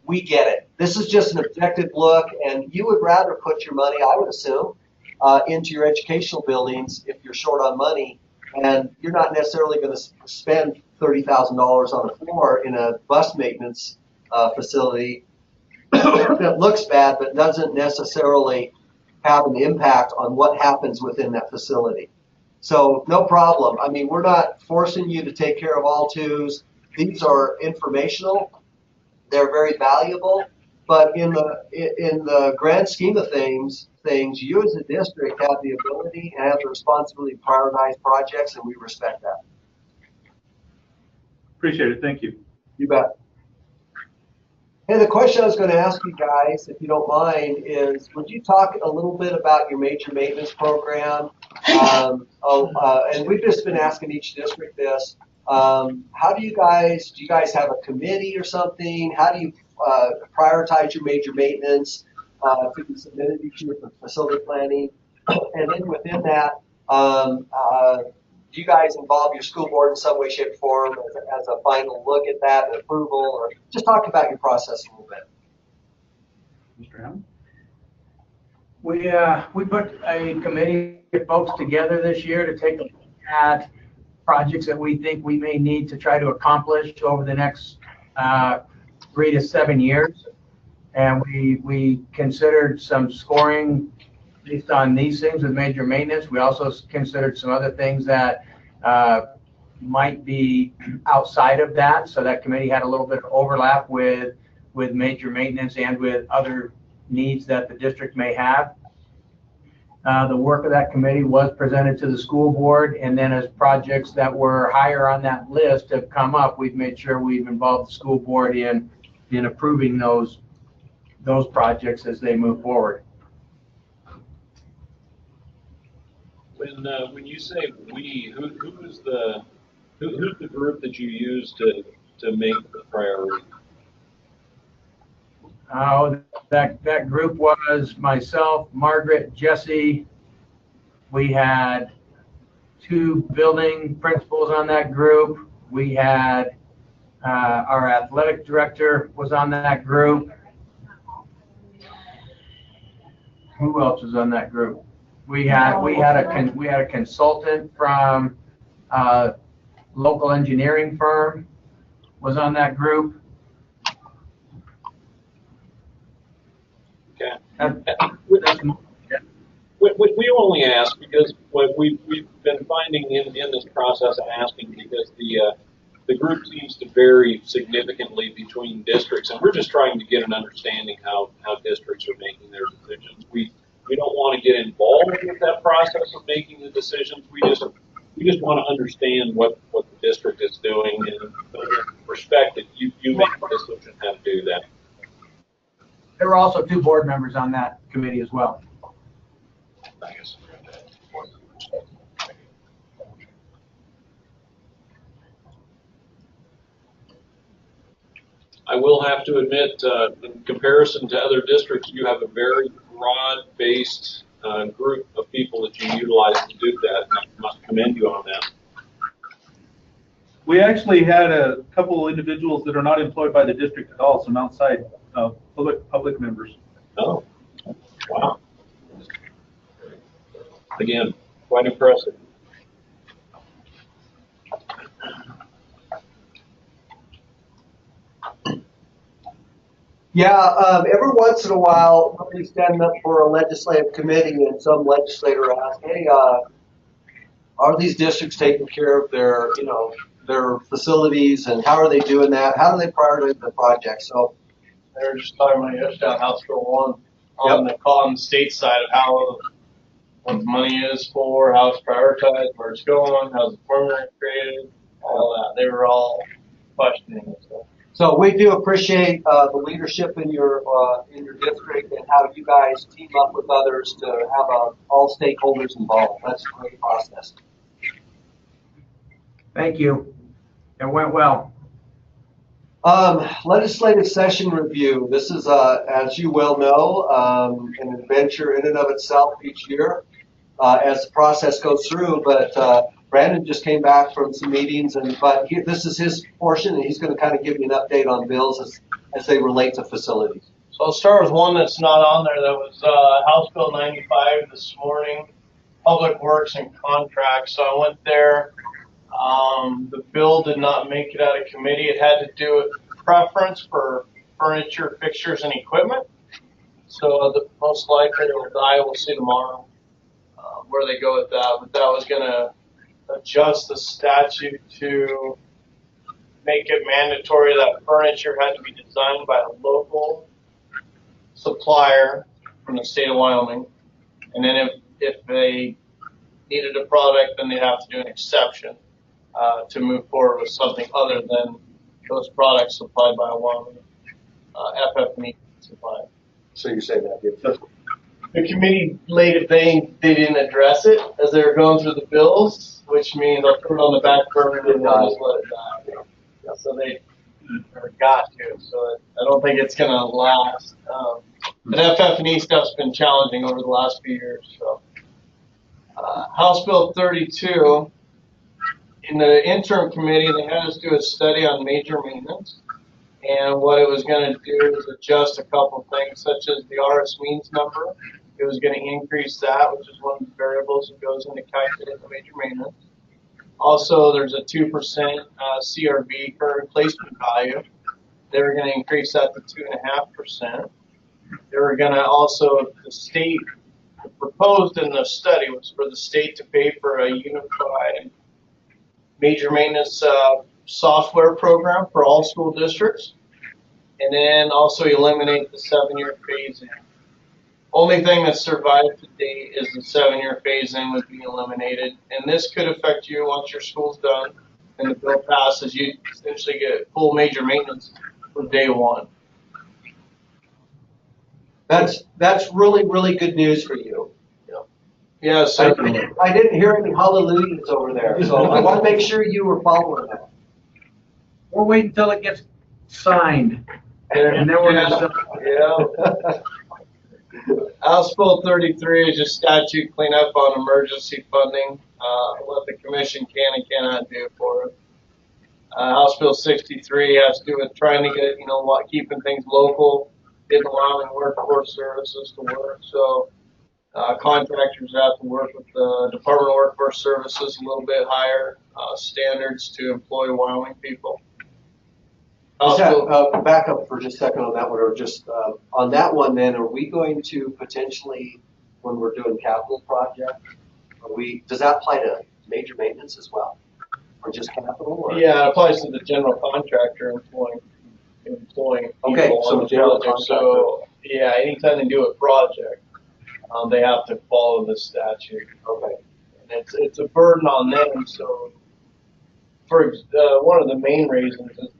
We get it. This is just an objective look, and you would rather put your money, I would assume, into your educational buildings if you're short on money, and you're not necessarily going to spend $30,000 on a floor in a bus maintenance facility that looks bad but doesn't necessarily have an impact on what happens within that facility. So no problem. I mean, we're not forcing you to take care of all twos. These are informational. They're very valuable. But in the grand scheme of things, you as a district have the ability and have the responsibility to prioritize projects, and we respect that. Appreciate it. Thank you. You bet. Hey, the question I was going to ask you guys, if you don't mind, is would you talk a little bit about your major maintenance program? And we've just been asking each district this. How do you guys have a committee or something? How do you prioritize your major maintenance to be submitted each year for facility planning? And then within that, do you guys involve your school board in some way, shape, or form as a final look at that, an approval, or just talk about your process a little bit? Mr. Hammond? We put a committee of folks together this year to take a look at projects that we think we may need to try to accomplish over the next 3 to 7 years. And we considered some scoring based on these things with major maintenance. We also considered some other things that might be outside of that. So that committee had a little bit of overlap with major maintenance and with other needs that the district may have. The work of that committee was presented to the school board, and then as projects that were higher on that list have come up, we've made sure we've involved the school board in approving those projects as they move forward. When you say we, who's the group that you use to make the priority? Oh, that group was myself, Margaret, Jesse. We had 2 building principals on that group. We had our athletic director was on that group. Who else was on that group? We had a consultant from a local engineering firm was on that group. Okay. We only ask because what we've been finding in this process of asking because the group seems to vary significantly between districts, and we're just trying to get an understanding how districts are making their decisions. We don't want to get involved with that process of making the decisions. We just want to understand what the district is doing and respect that you make the decision how to do that. There were also 2 board members on that committee as well. Thanks. I will have to admit, in comparison to other districts, you have a very broad-based group of people that you utilize to do that, and I must commend you on that. We actually had a couple of individuals that are not employed by the district at all, some outside public members. Oh, wow. Again, quite impressive. Yeah, every once in a while, somebody stand up for a legislative committee and some legislator asks, hey, are these districts taking care of their facilities, and how are they doing that? How do they prioritize the project? So They were just talking about yesterday on House Bill 1 on the state side of what the money is for, how it's prioritized, where it's going, how's the formula created, all that. They were all questioning it. So we do appreciate the leadership in your district and how you guys team up with others to have all stakeholders involved. That's a great process. Thank you. It went well. Legislative session review. This is, as you well know, an adventure in and of itself each year as the process goes through. But Brandon just came back from some meetings, but this is his portion, and he's going to kind of give you an update on bills as they relate to facilities. So I'll start with one that's not on there. That was House Bill 95 this morning, Public Works and Contracts. So I went there. The bill did not make it out of committee. It had to do with preference for furniture, fixtures, and equipment. So the most likely it'll die. We'll see tomorrow where they go with that. But that was going to adjust the statute to make it mandatory that furniture had to be designed by a local supplier from the state of Wyoming. And then if they needed a product, then they'd have to do an exception to move forward with something other than those products supplied by a Wyoming FF&E supplier. So you're saying that The committee laid it, they didn't address it as they were going through the bills, which means they'll put it on the back burner and they'll just let it die. So they got to. So I don't think it's going to last. But FF&E stuff's been challenging over the last few years. So House Bill 32, in the interim committee, they had us do a study on major maintenance. And what it was going to do is adjust a couple of things, such as the RS means number. It was going to increase that, which is one of the variables that goes into calculating the major maintenance. Also, there's a 2% CRV, current replacement value. They were going to increase that to 2.5%. They were going to also, the state proposed in the study was for the state to pay for a unified major maintenance software program for all school districts, and then also eliminate the 7-year phase-in. Only thing that survived to date is the 7-year phase-in would be eliminated, and this could affect you once your school's done and the bill passes. You essentially get full major maintenance from day one. That's really, really good news for you. Yeah, so I didn't hear any hallelujahs over there, so I want to make sure you were following that. We're waiting until it gets signed, and then we're gonna. House Bill 33 is just statute cleanup on emergency funding, what the commission can and cannot do for it. House Bill 63 has to do with trying to get, keeping things local, getting allowing workforce services to work. So contractors have to work with the Department of Workforce Services a little bit higher standards to employ Wyoming people. Back up for just a second on that one, or just on that one then, are we going to potentially, when we're doing capital projects, does that apply to major maintenance as well? Or just capital? Or? Yeah, it applies to the general contractor employing people okay, so on the project. So, yeah, anytime they do a project, they have to follow the statute. Okay. And it's a burden on them, so for one of the main reasons is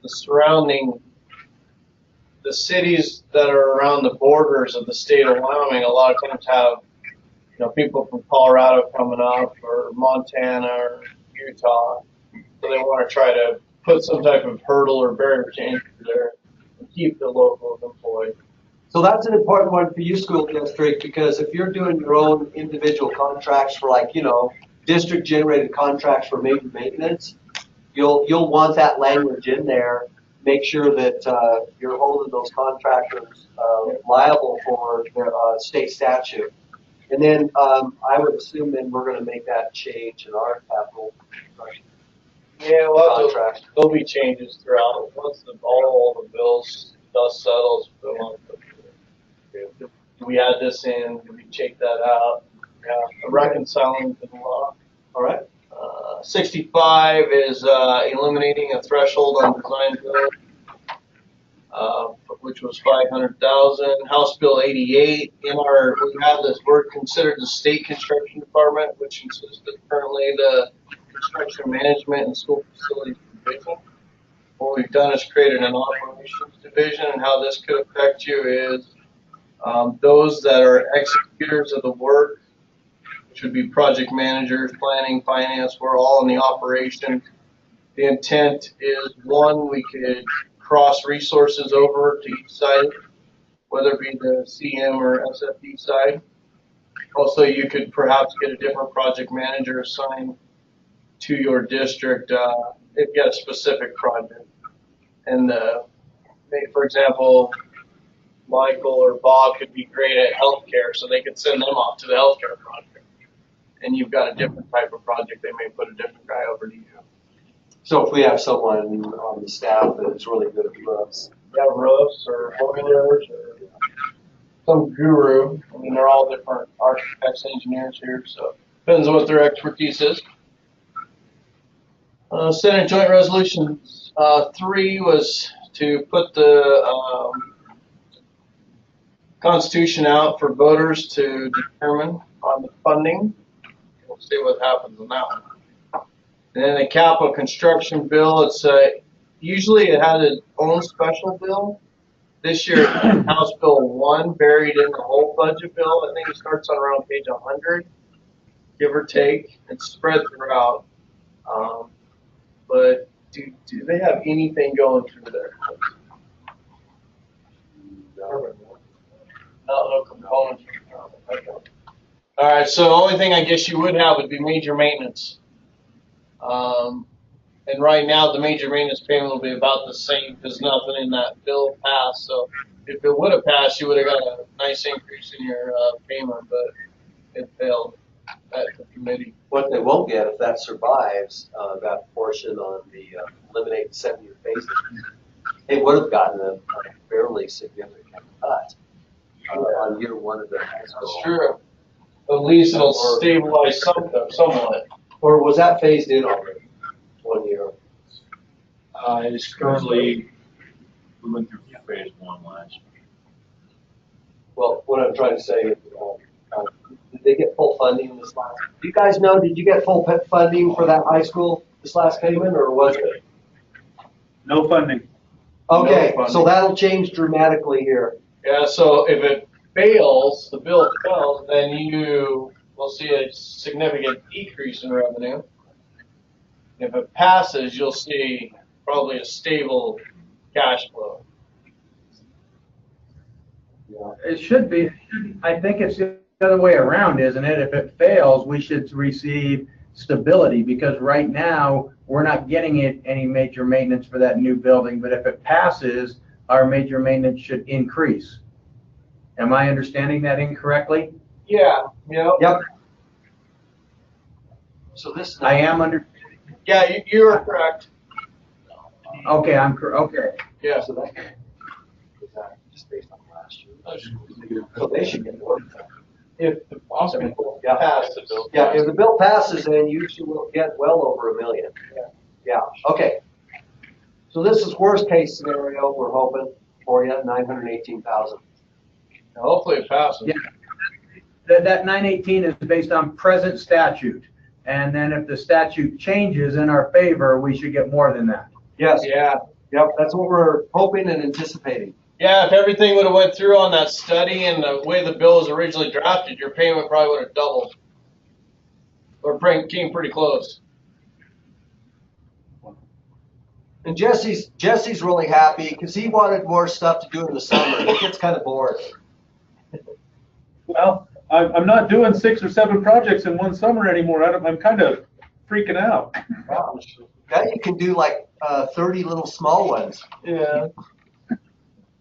the cities that are around the borders of the state of Wyoming a lot of times have, people from Colorado coming up or Montana or Utah. So they want to try to put some type of hurdle or barrier to entry there and keep the locals employed. So that's an important one for you, school district, because if you're doing your own individual contracts for district generated contracts for major maintenance, you'll want that language in there. Make sure that you're holding those contractors liable for their state statute. And then I would assume then we're going to make that change in our capital Yeah, well, contract. there'll be changes throughout. Once all the bills dust settles, do we add this in? Do we take that out? Yeah, reconciling to the law. All right. 65 is eliminating a threshold on design build, which was 500,000. House Bill 88 we have this word considered the state construction department, which consists of currently the construction management and school facilities division. What we've done is created an operations division, and how this could affect you is those that are executors of the work, which would be project managers, planning, finance, we're all in the operation. The intent is, one, we could cross resources over to each side, whether it be the CM or SFD side. Also, you could perhaps get a different project manager assigned to your district if you got a specific project. And for example, Michael or Bob could be great at healthcare, so they could send them off to the healthcare project. And you've got a different type of project, they may put a different guy over to you. So if we have someone on the staff that is really good at drugs, Yeah, roofs or boilers or some guru. I mean, they're all different architects, engineers here, so depends on what their expertise is. Senate Joint Resolutions 3 was to put the Constitution out for voters to determine on the funding. We'll see what happens on that one. And then the capital construction bill, it's usually it had its own special bill. This year, House Bill 1 buried in the whole budget bill. I think it starts on around page 100, give or take. It's spread throughout. But do they have anything going through there? No components. Okay. All right, so the only thing I guess you would have would be major maintenance. And right now, the major maintenance payment will be about the same because nothing in that bill passed. So if it would have passed, you would have got a nice increase in your payment, but it failed at the committee. What they won't get if that survives, that portion on the eliminate 7-year phases, they would have gotten a fairly significant cut on year 1 of their high school. That's true. At least it'll stabilize somewhat. Or was that phased in already? 1 year. It is currently, we went through phase 1 last year. Well, what I'm trying to say is, did they get full funding this last? Do you guys know? Did you get full funding for that high school this last payment, or was it? No funding. Okay, No funding. so that'll change dramatically here. Yeah, so if it fails, the bill fails, then you will see a significant decrease in revenue. If it passes, you'll see probably a stable cash flow. It should be. I think it's the other way around, isn't it? If it fails, we should receive stability because right now we're not getting any major maintenance for that new building. But if it passes, our major maintenance should increase. Am I understanding that incorrectly? Yeah, Yep. So this. I am under. Yeah, you are correct. Okay, okay. Yeah. So that is that just based on last year. So they should get more. If the bill Yeah. passes. Yeah, if the bill passes, then you should get well over $1 million. Yeah. Okay. So this is worst case scenario. We're hoping for you 918,000. Hopefully it passes. Yeah. That 918 is based on present statute. And then if the statute changes in our favor, we should get more than that. Yes. Yeah. Yep. That's what we're hoping and anticipating. Yeah, if everything would have went through on that study and the way the bill was originally drafted, your payment probably would have doubled. Or came pretty close. And Jesse's really happy because he wanted more stuff to do in the summer. It gets kind of boring. Well, I'm not doing 6 or 7 projects in one summer anymore. I'm kind of freaking out. Wow. Now you can do like 30 little small ones. Yeah.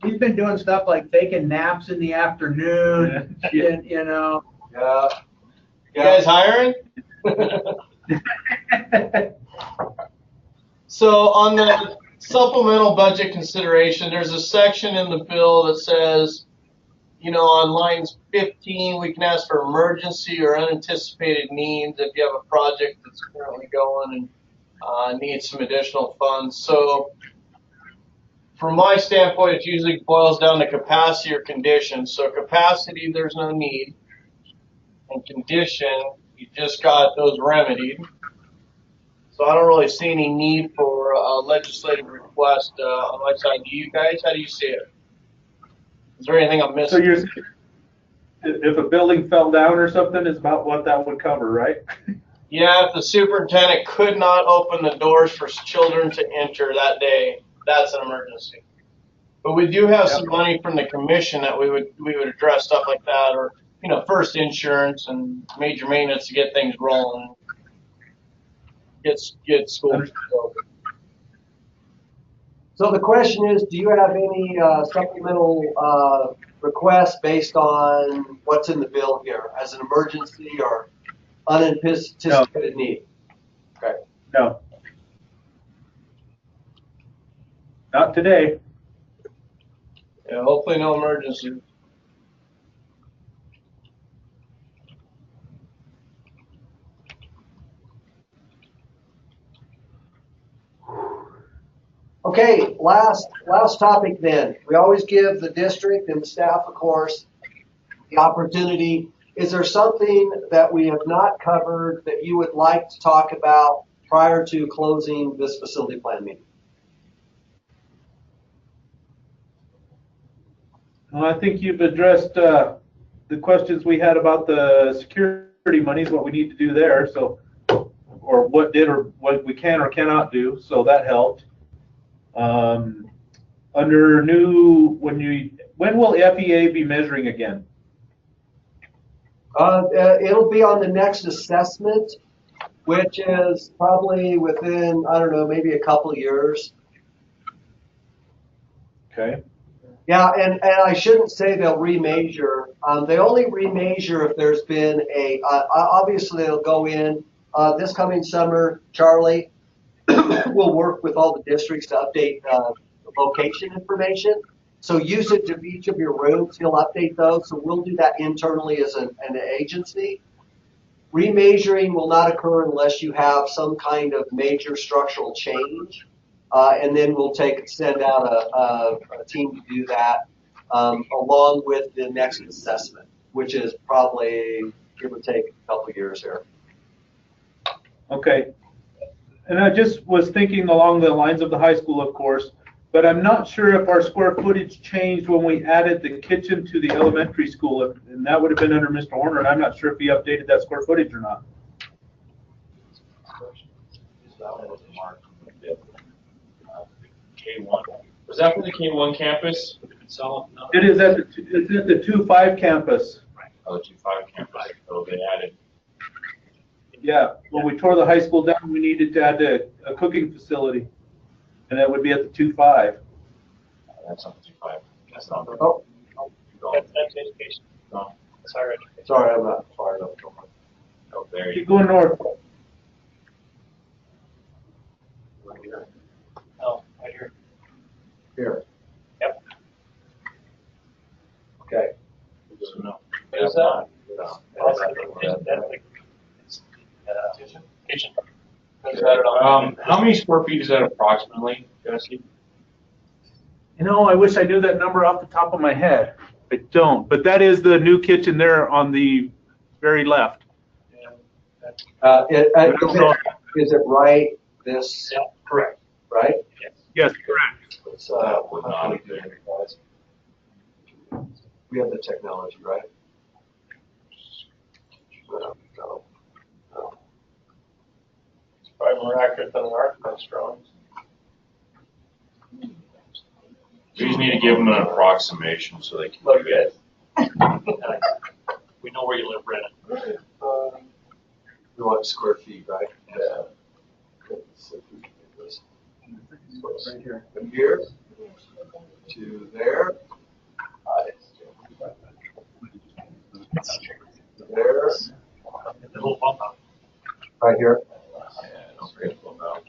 He's been doing stuff like taking naps in the afternoon, Yeah. you know. Yeah. You guys hiring? So on the supplemental budget consideration, there's a section in the bill that says, on lines 15, we can ask for emergency or unanticipated needs if you have a project that's currently going and needs some additional funds. So from my standpoint, it usually boils down to capacity or condition. So capacity, there's no need. And condition, you just got those remedied. So I don't really see any need for a legislative request on my side. Do you guys? How do you see it? Is there anything I'm So missing? if a building fell down or something, is about what that would cover, right? Yeah, if the superintendent could not open the doors for children to enter that day, that's an emergency. But we do have some money from the commission that we would address stuff like that, or first insurance and major maintenance to get things rolling, get schools open. So the question is, do you have any supplemental requests based on what's in the bill here as an emergency or unanticipated need? Okay. No. Not today. Yeah, hopefully no emergency. Okay, last topic then. We always give the district and the staff, of course, the opportunity. Is there something that we have not covered that you would like to talk about prior to closing this facility plan meeting? Well, I think you've addressed the questions we had about the security monies, what we need to do there, so, or what we can or cannot do, so that helped. Under new, when will FEA be measuring again? It'll be on the next assessment, which is probably within, I don't know, maybe a couple of years. Okay. Yeah, and I shouldn't say they'll remeasure. They only remeasure if there's been obviously they'll go in this coming summer. Charlie will work with all the districts to update location information. So usage of each of your rooms, he'll update those. So we'll do that internally as an agency. Remeasuring will not occur unless you have some kind of major structural change. And then we'll send out a team to do that along with the next assessment, which is probably, give or take, a couple of years here. Okay. And I just was thinking along the lines of the high school, of course, but I'm not sure if our square footage changed when we added the kitchen to the elementary school, and that would have been under Mr. Horner, and I'm not sure if he updated that square footage or not. K1. Was that for the K1 campus? It is at the 2-5 campus. Oh, the 2-5 campus. So they added. Yeah, when we tore the high school down, we needed to add a cooking facility, and that would be at the 2-5. That's not the 2-5. That's not. Oh, That's education. No. That's higher education. sorry, I'm not far enough. Oh, there you Keep going north. go. Oh, right here. Here. Yep. Okay. So, no. What is that? No. Kitchen. How many square feet is that approximately, Jesse? You know, I wish I knew that number off the top of my head. I don't, but that is the new kitchen there on the very left. Is it right? This, Yeah, correct. right? Yes. Yes, correct. It's, That would not how be do we do it, guys? We have the technology, right? No. It's probably more accurate than an architect's drawings. We just need to give them an approximation so they can look at it. We know where you live, Brennan. We want square feet, right? Yeah. Right here. From here to there. There. The little bump out. Right here. Yeah, don't forget to look out.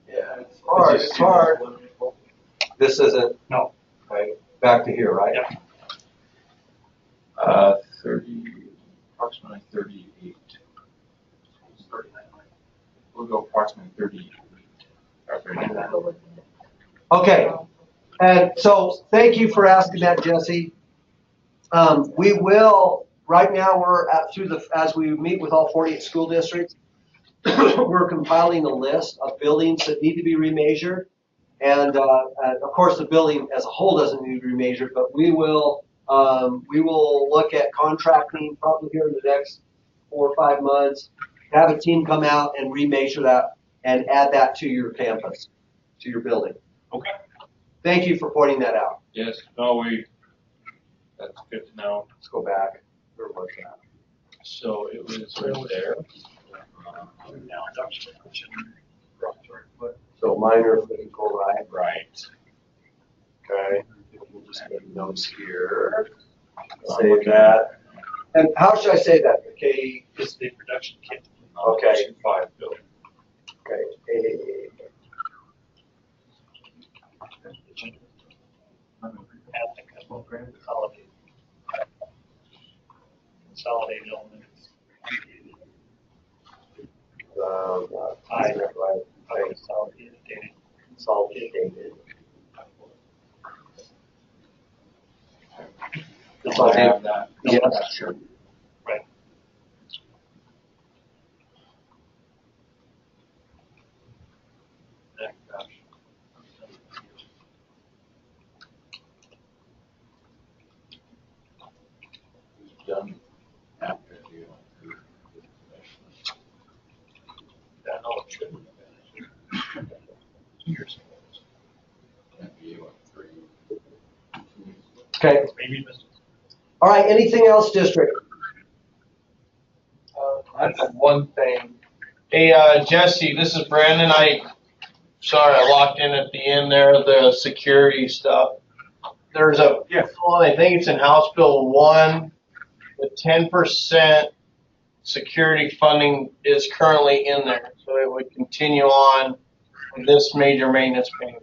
Yeah, it's hard. It's hard. This isn't. No. Right. Back to here, right? Yeah. approximately 38. 39. We'll go approximately 38. Or 39. Okay. And so thank you for asking that, Jesse. We will, right now we're as we meet with all 48 school districts, we're compiling a list of buildings that need to be remeasured. And of course the building as a whole doesn't need to be remeasured, but we will look at contracting probably here in the next 4 or 5 months, have a team come out and remeasure that and add that to your campus, to your building. Okay. Thank you for pointing that out. Yes, no, that's good to know. Let's go back. Where was that? So it was right there. Now, induction, kitchen, dormitory. So minor physical, right? Right. Okay. We'll just make notes here. Save that. And how should I say that? Okay. This is the production kit. Okay. 2-5 building. Okay. It's all have good. that. Yeah. Sure. Done after you. Yeah, no, it shouldn't have been. 2 years ago. Okay. Maybe this. All right. Anything else, district? I have one thing. Hey, Jesse, this is Brandon. Sorry, I locked in at the end there, the security stuff. There's a, Yes. I think it's in House Bill 1, the 10% security funding is currently in there. So it would continue on with this major maintenance payment.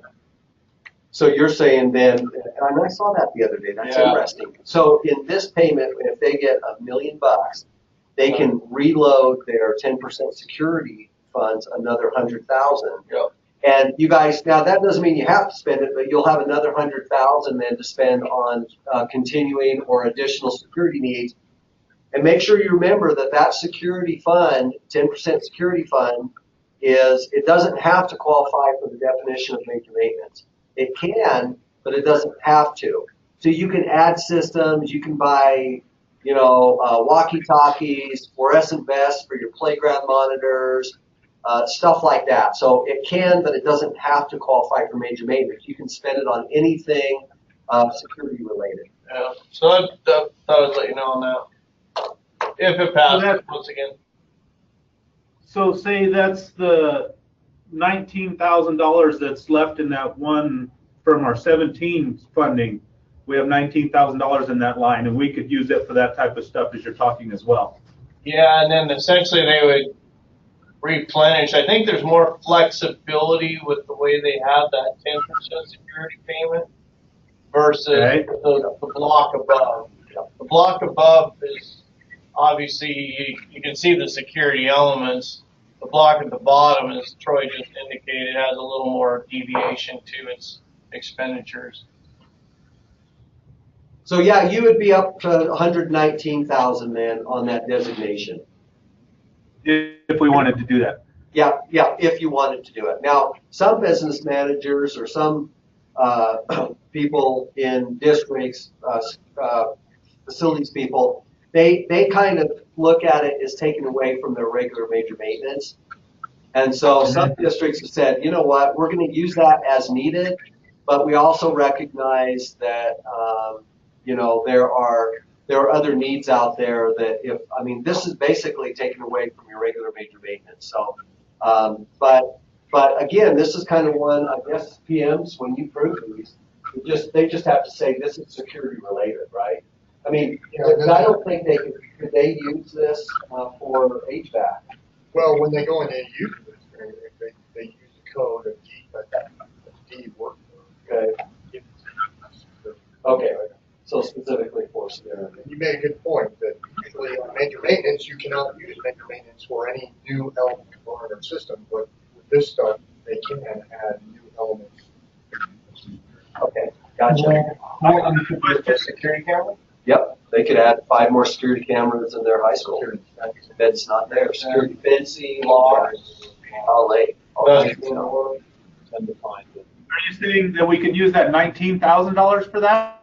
So you're saying then, and I saw that the other day, that's Yeah. interesting. So in this payment, if they get $1 million, they can reload their 10% security funds another 100,000. Yep. And you guys, now that doesn't mean you have to spend it, but you'll have another 100,000 then to spend on continuing or additional security needs. And make sure you remember that that security fund, 10% security fund, it doesn't have to qualify for the definition of major maintenance. It can, but it doesn't have to. So you can add systems, you can buy, walkie-talkies, fluorescent vests for your playground monitors, stuff like that. So it can, but it doesn't have to qualify for major maintenance. You can spend it on anything security related. Yeah. So I thought I'd let you know on that. If it passes, once again. So say that's the $19,000 that's left in that one from our 17 funding. We have $19,000 in that line, and we could use it for that type of stuff as you're talking as well. Yeah, and then essentially they would replenish. I think there's more flexibility with the way they have that 10% security payment versus the block above. The block above is obviously, you can see the security elements. The block at the bottom, as Troy just indicated, has a little more deviation to its expenditures. So yeah, you would be up to 119,000 then on that designation. If we wanted to do that. Yeah, if you wanted to do it. Now, some business managers or some people in districts, facilities people, they kind of look at it as taken away from their regular major maintenance. And so some districts have said, you know what, we're going to use that as needed, but we also recognize that, there are other needs out there that this is basically taken away from your regular major maintenance. So, but again, this is kind of one, I guess, PMs, when you prove these, they just have to say this is security related, right? I mean, I don't think could they use this for HVAC? Well, when they go in and use this, they use the code of D work. Okay. Okay. So specifically for security. You made a good point that usually on major maintenance, you cannot use major maintenance for any new element component or system, but with this stuff, they can add new elements. Okay, gotcha. Security camera? Yep, they could add 5 more security cameras in their high school. That's not there. Security fencing, locks, all Are you saying that we could use that $19,000 for that?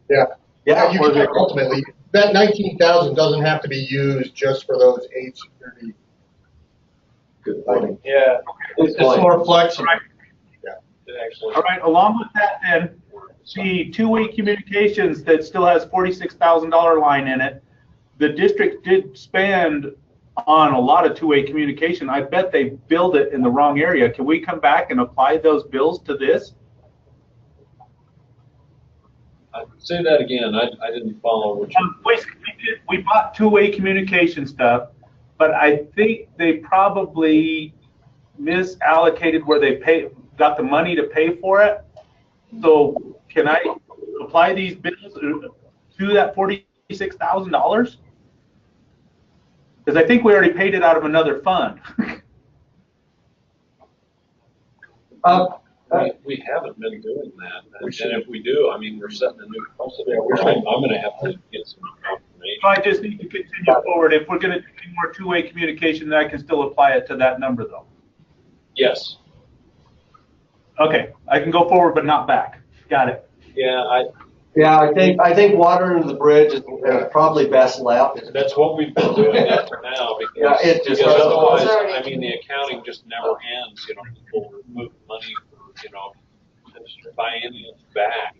Yeah. Yeah. You can ultimately, that 19,000 doesn't have to be used just for those 8 security. Good point. Yeah. It's more flexible. Yeah. All right, along with that then, the two-way communications that still has $46,000 line in it, the district did spend on a lot of two-way communication. I bet they billed it in the wrong area. Can we come back and apply those bills to this? Say that again. I didn't follow what you. We bought two-way communication stuff, but I think they probably misallocated where they got the money to pay for it. So can I apply these bills to that $46,000? Because I think we already paid it out of another fund. We haven't been doing that, and if we do, I mean, we're setting a new precedent. I'm gonna have to get some confirmation. I just need to continue forward. If we're gonna do more two-way communication, then I can still apply it to that number though. Yes, Okay, I can go forward but not back. Got it. yeah, Yeah, I think water under the bridge is probably best left. that's what we've been doing for now, because, Yeah, it just because doesn't- otherwise, I mean, the accounting just never ends, people remove money for, biennials back.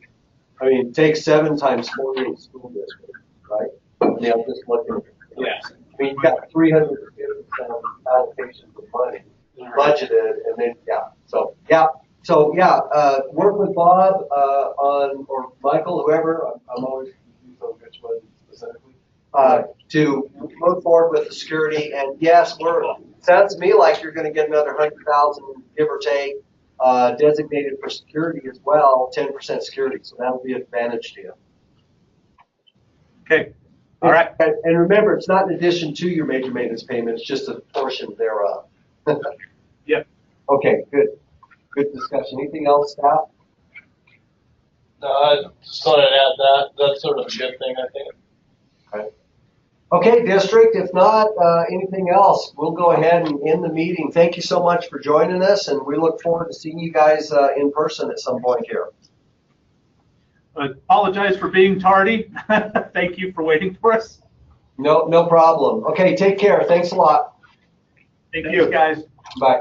I mean, take 7 times 48 school districts, right? Yeah, I'm just looking. Yeah. I mean, you've got 350 allocations of money budgeted, and then, work with Bob, or Michael, whoever, I'm always confused on which one specifically, to move forward with the security. And yes, sounds to me like you're gonna get another 100,000, give or take, designated for security as well, 10% security, so that'll be an advantage to you. Okay. All right. And remember, it's not in addition to your major maintenance payment, it's just a portion thereof. Yep. Okay, good. Good discussion. Anything else, staff? No, I just wanted to add that. That's sort of a good thing, I think. Okay, district, if not anything else, we'll go ahead and end the meeting. Thank you so much for joining us, and we look forward to seeing you guys in person at some point here. I apologize for being tardy. Thank you for waiting for us. No problem. Okay, take care. Thanks a lot. Thank you, guys. Bye.